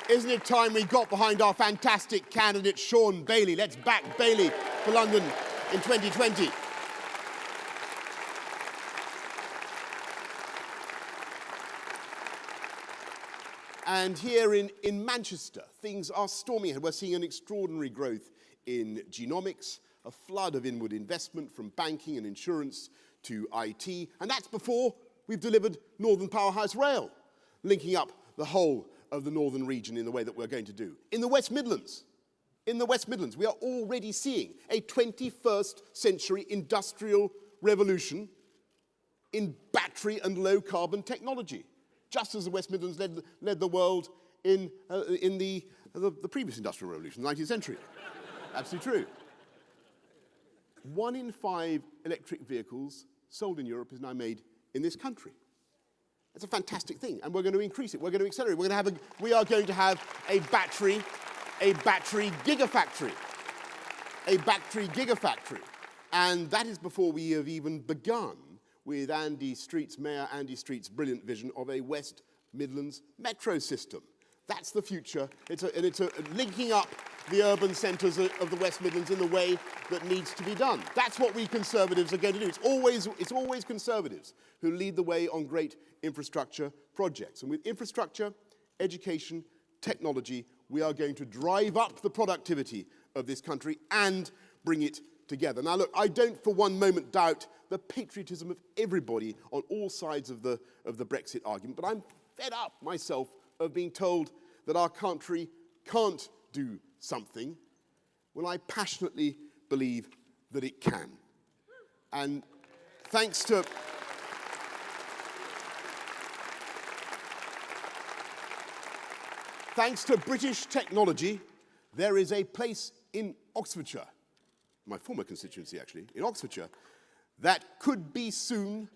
Isn't it time we got behind our fantastic candidate, Sean Bailey? Let's back Bailey for London in 2020. And here in Manchester, things are stormy ahead. We're seeing an extraordinary growth in genomics, a flood of inward investment from banking and insurance to IT. And that's before we've delivered Northern Powerhouse Rail, linking up the whole of the northern region in the way that we're going to do. In the West Midlands, we are already seeing a 21st century industrial revolution in battery and low carbon technology, just as the West Midlands led the world in the previous industrial revolution, the 19th century. Absolutely true. 1 in 5 electric vehicles sold in Europe is now made in this country. That's a fantastic thing, and we're going to increase it. We're going to accelerate. We are going to have a battery gigafactory. A battery gigafactory. And that is before we have even begun with Mayor Andy Street's brilliant vision of a West Midlands metro system. That's the future. It's linking up the urban centres of the West Midlands in the way that needs to be done. That's what we Conservatives are going to do. It's always Conservatives who lead the way on great infrastructure projects. And with infrastructure, education, technology, we are going to drive up the productivity of this country and bring it together. Now look, I don't for one moment doubt the patriotism of everybody on all sides of the Brexit argument, but I'm fed up myself of being told that our country can't do something when I passionately believe that it can. And thanks to British technology, there is a place in Oxfordshire, my former constituency actually, in Oxfordshire, that could be soon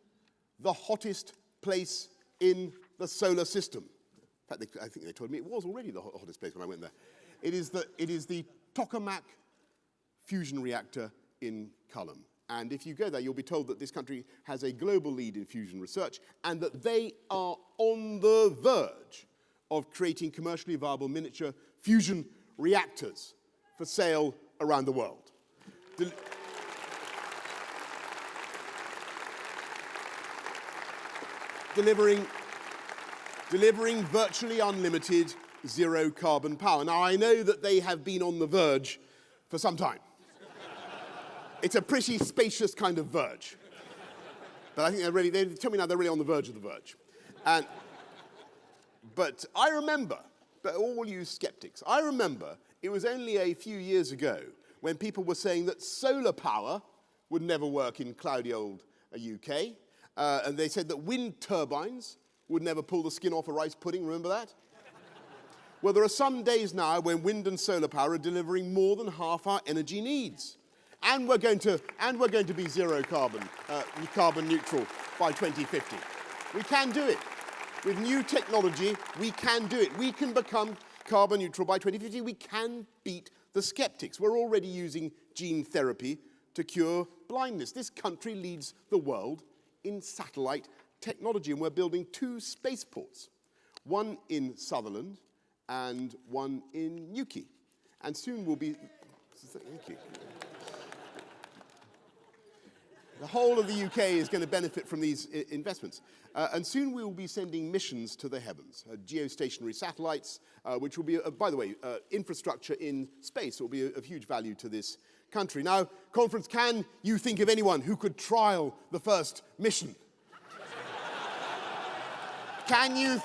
the hottest place in the solar system. In fact, I think they told me it was already the hottest place when I went there. It is the tokamak fusion reactor in Culham. And if you go there, you'll be told that this country has a global lead in fusion research and that they are on the verge of creating commercially viable miniature fusion reactors for sale around the world. Delivering virtually unlimited zero-carbon power. Now, I know that they have been on the verge for some time. It's a pretty spacious kind of verge. But I think they tell me now they're really on the verge of the verge. But I remember, but all you skeptics, I remember it was only a few years ago when people were saying that solar power would never work in cloudy old UK. And they said that wind turbines would never pull the skin off a rice pudding, remember that? Well, there are some days now when wind and solar power are delivering more than half our energy needs. And we're going to be zero carbon, carbon neutral by 2050. We can do it. With new technology, we can do it. We can become carbon neutral by 2050. We can beat the skeptics. We're already using gene therapy to cure blindness. This country leads the world in satellite technology, and we're building 2 spaceports, one in Sutherland and one in Newquay. And soon we'll be... Thank you. The whole of the UK is going to benefit from these investments. And soon we will be sending missions to the heavens, geostationary satellites, which will be, by the way, infrastructure in space. It will be of huge value to this country. Now, conference, can you think of anyone who could trial the first mission? Can you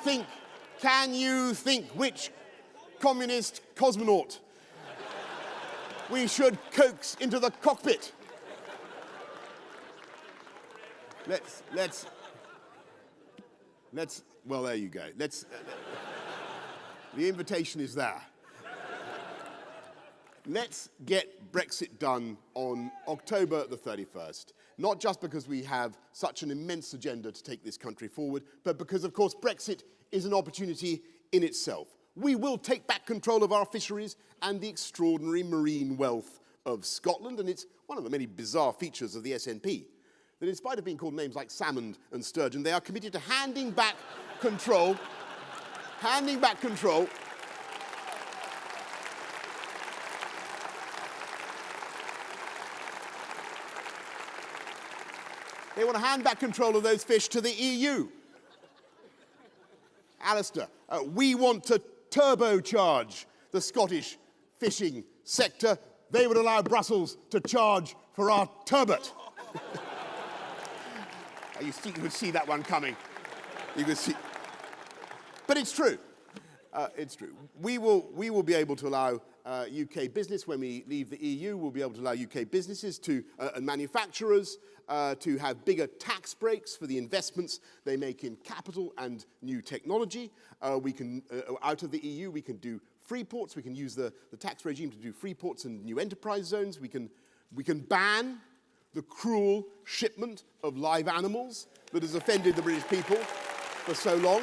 think which communist cosmonaut we should coax into the cockpit? Well, there you go. The invitation is there. Let's get Brexit done on October the 31st. Not just because we have such an immense agenda to take this country forward, but because, of course, Brexit is an opportunity in itself. We will take back control of our fisheries and the extraordinary marine wealth of Scotland, and it's one of the many bizarre features of the SNP. That in spite of being called names like salmon and sturgeon, they are committed to handing back control. They want to hand back control of those fish to the EU. Alistair, we want to turbocharge the Scottish fishing sector. They would allow Brussels to charge for our turbot. You could see that one coming. You could see. But it's true. It's true. We will be able to allow UK business, when we leave the EU, we'll be able to allow UK businesses and manufacturers to have bigger tax breaks for the investments they make in capital and new technology. We can, out of the EU, we can do free ports. We can use the tax regime to do free ports and new enterprise zones. We can ban the cruel shipment of live animals that has offended the British people for so long.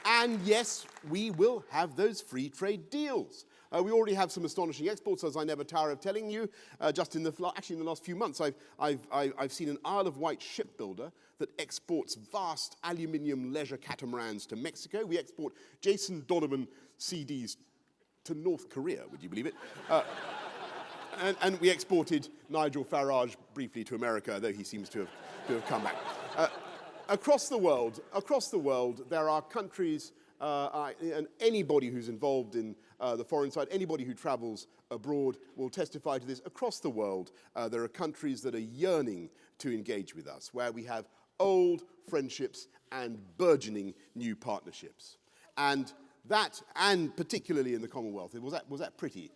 And yes, we will have those free trade deals. We already have some astonishing exports, as I never tire of telling you. Just in the last few months, I've seen an Isle of Wight shipbuilder that exports vast aluminium leisure catamarans to Mexico. We export Jason Donovan CDs to North Korea, would you believe it? And we exported Nigel Farage briefly to America, though he seems to have come back. Across the world, there are countries, and anybody who's involved in the foreign side, anybody who travels abroad will testify to this. Across the world, there are countries that are yearning to engage with us, where we have old friendships and burgeoning new partnerships. And particularly in the Commonwealth, was that pretty?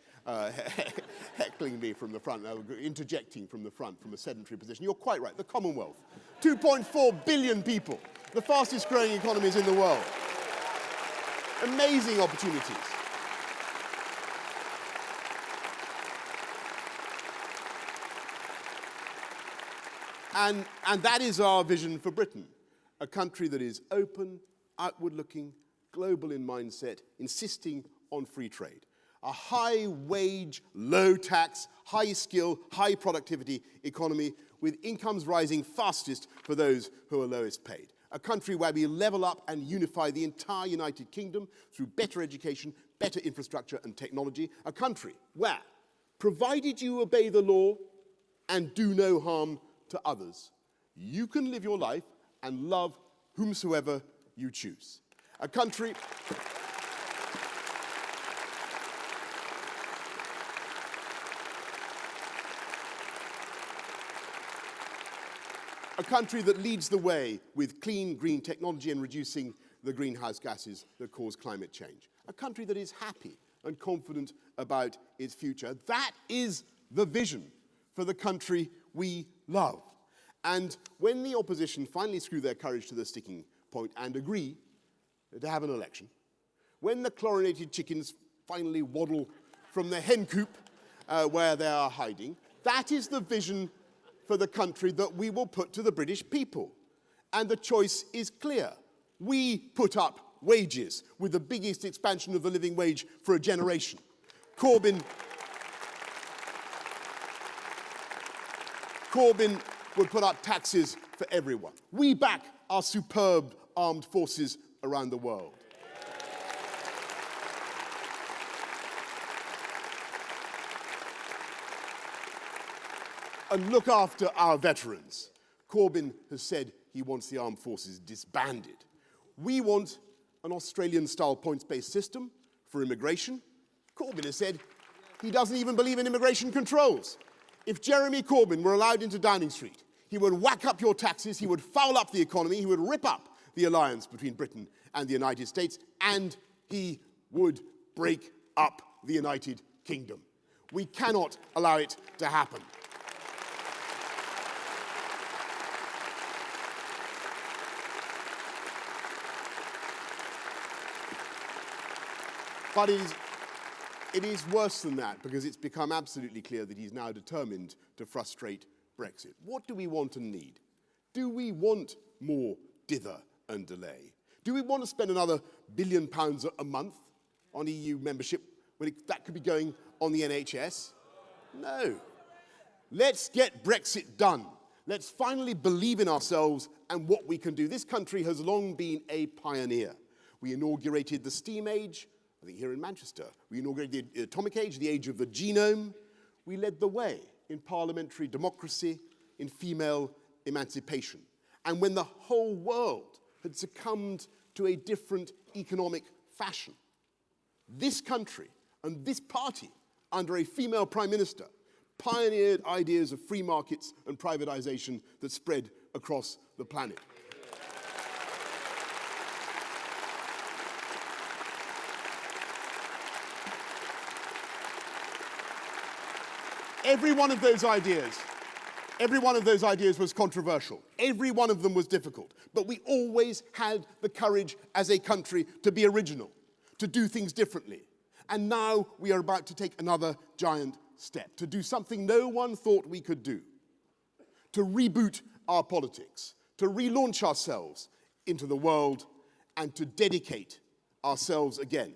Heckling me from the front, interjecting from the front from a sedentary position. You're quite right, the Commonwealth. 2.4 billion people, the fastest growing economies in the world. Amazing opportunities. And that is our vision for Britain, a country that is open, outward-looking, global in mindset, insisting on free trade. A high-wage, low-tax, high-skill, high-productivity economy with incomes rising fastest for those who are lowest paid. A country where we level up and unify the entire United Kingdom through better education, better infrastructure and technology. A country where, provided you obey the law and do no harm to others, you can live your life and love whomsoever you choose. A country that leads the way with clean, green technology and reducing the greenhouse gases that cause climate change. A country that is happy and confident about its future. That is the vision for the country we love. And when the opposition finally screw their courage to the sticking point and agree to have an election, when the chlorinated chickens finally waddle from the hen coop where they are hiding, that is the vision for the country that we will put to the British people. And the choice is clear. We put up wages with the biggest expansion of the living wage for a generation. Corbyn would put up taxes for everyone. We back our superb armed forces around the world. And look after our veterans. Corbyn has said he wants the armed forces disbanded. We want an Australian-style points-based system for immigration. Corbyn has said he doesn't even believe in immigration controls. If Jeremy Corbyn were allowed into Downing Street, he would whack up your taxes, he would foul up the economy, he would rip up the alliance between Britain and the United States, and he would break up the United Kingdom. We cannot allow it to happen. But it is worse than that, because it's become absolutely clear that he's now determined to frustrate Brexit. What do we want and need? Do we want more dither and delay? Do we want to spend another £1 billion a month on EU membership when that could be going on the NHS? No. Let's get Brexit done. Let's finally believe in ourselves and what we can do. This country has long been a pioneer. We inaugurated the steam age, I think here in Manchester. We inaugurated the atomic age, the age of the genome. We led the way in parliamentary democracy, in female emancipation. And when the whole world had succumbed to a different economic fashion, this country and this party, under a female prime minister, pioneered ideas of free markets and privatization that spread across the planet. Every one of those ideas was controversial. Every one of them was difficult. But we always had the courage as a country to be original, to do things differently. And now we are about to take another giant step, to do something no one thought we could do, to reboot our politics, to relaunch ourselves into the world, and to dedicate ourselves again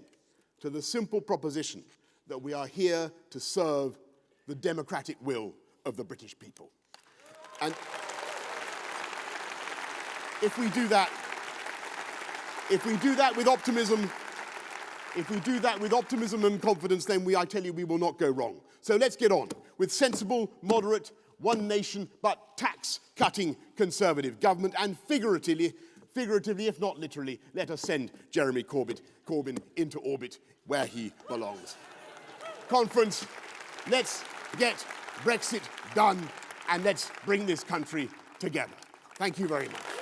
to the simple proposition that we are here to serve the democratic will of the British people. And if we do that with optimism, and confidence, then I tell you, we will not go wrong. So let's get on with sensible, moderate, one nation, but tax-cutting Conservative government, and figuratively, if not literally, let us send Jeremy Corbyn into orbit where he belongs. Conference, let's get Brexit done, and let's bring this country together. Thank you very much.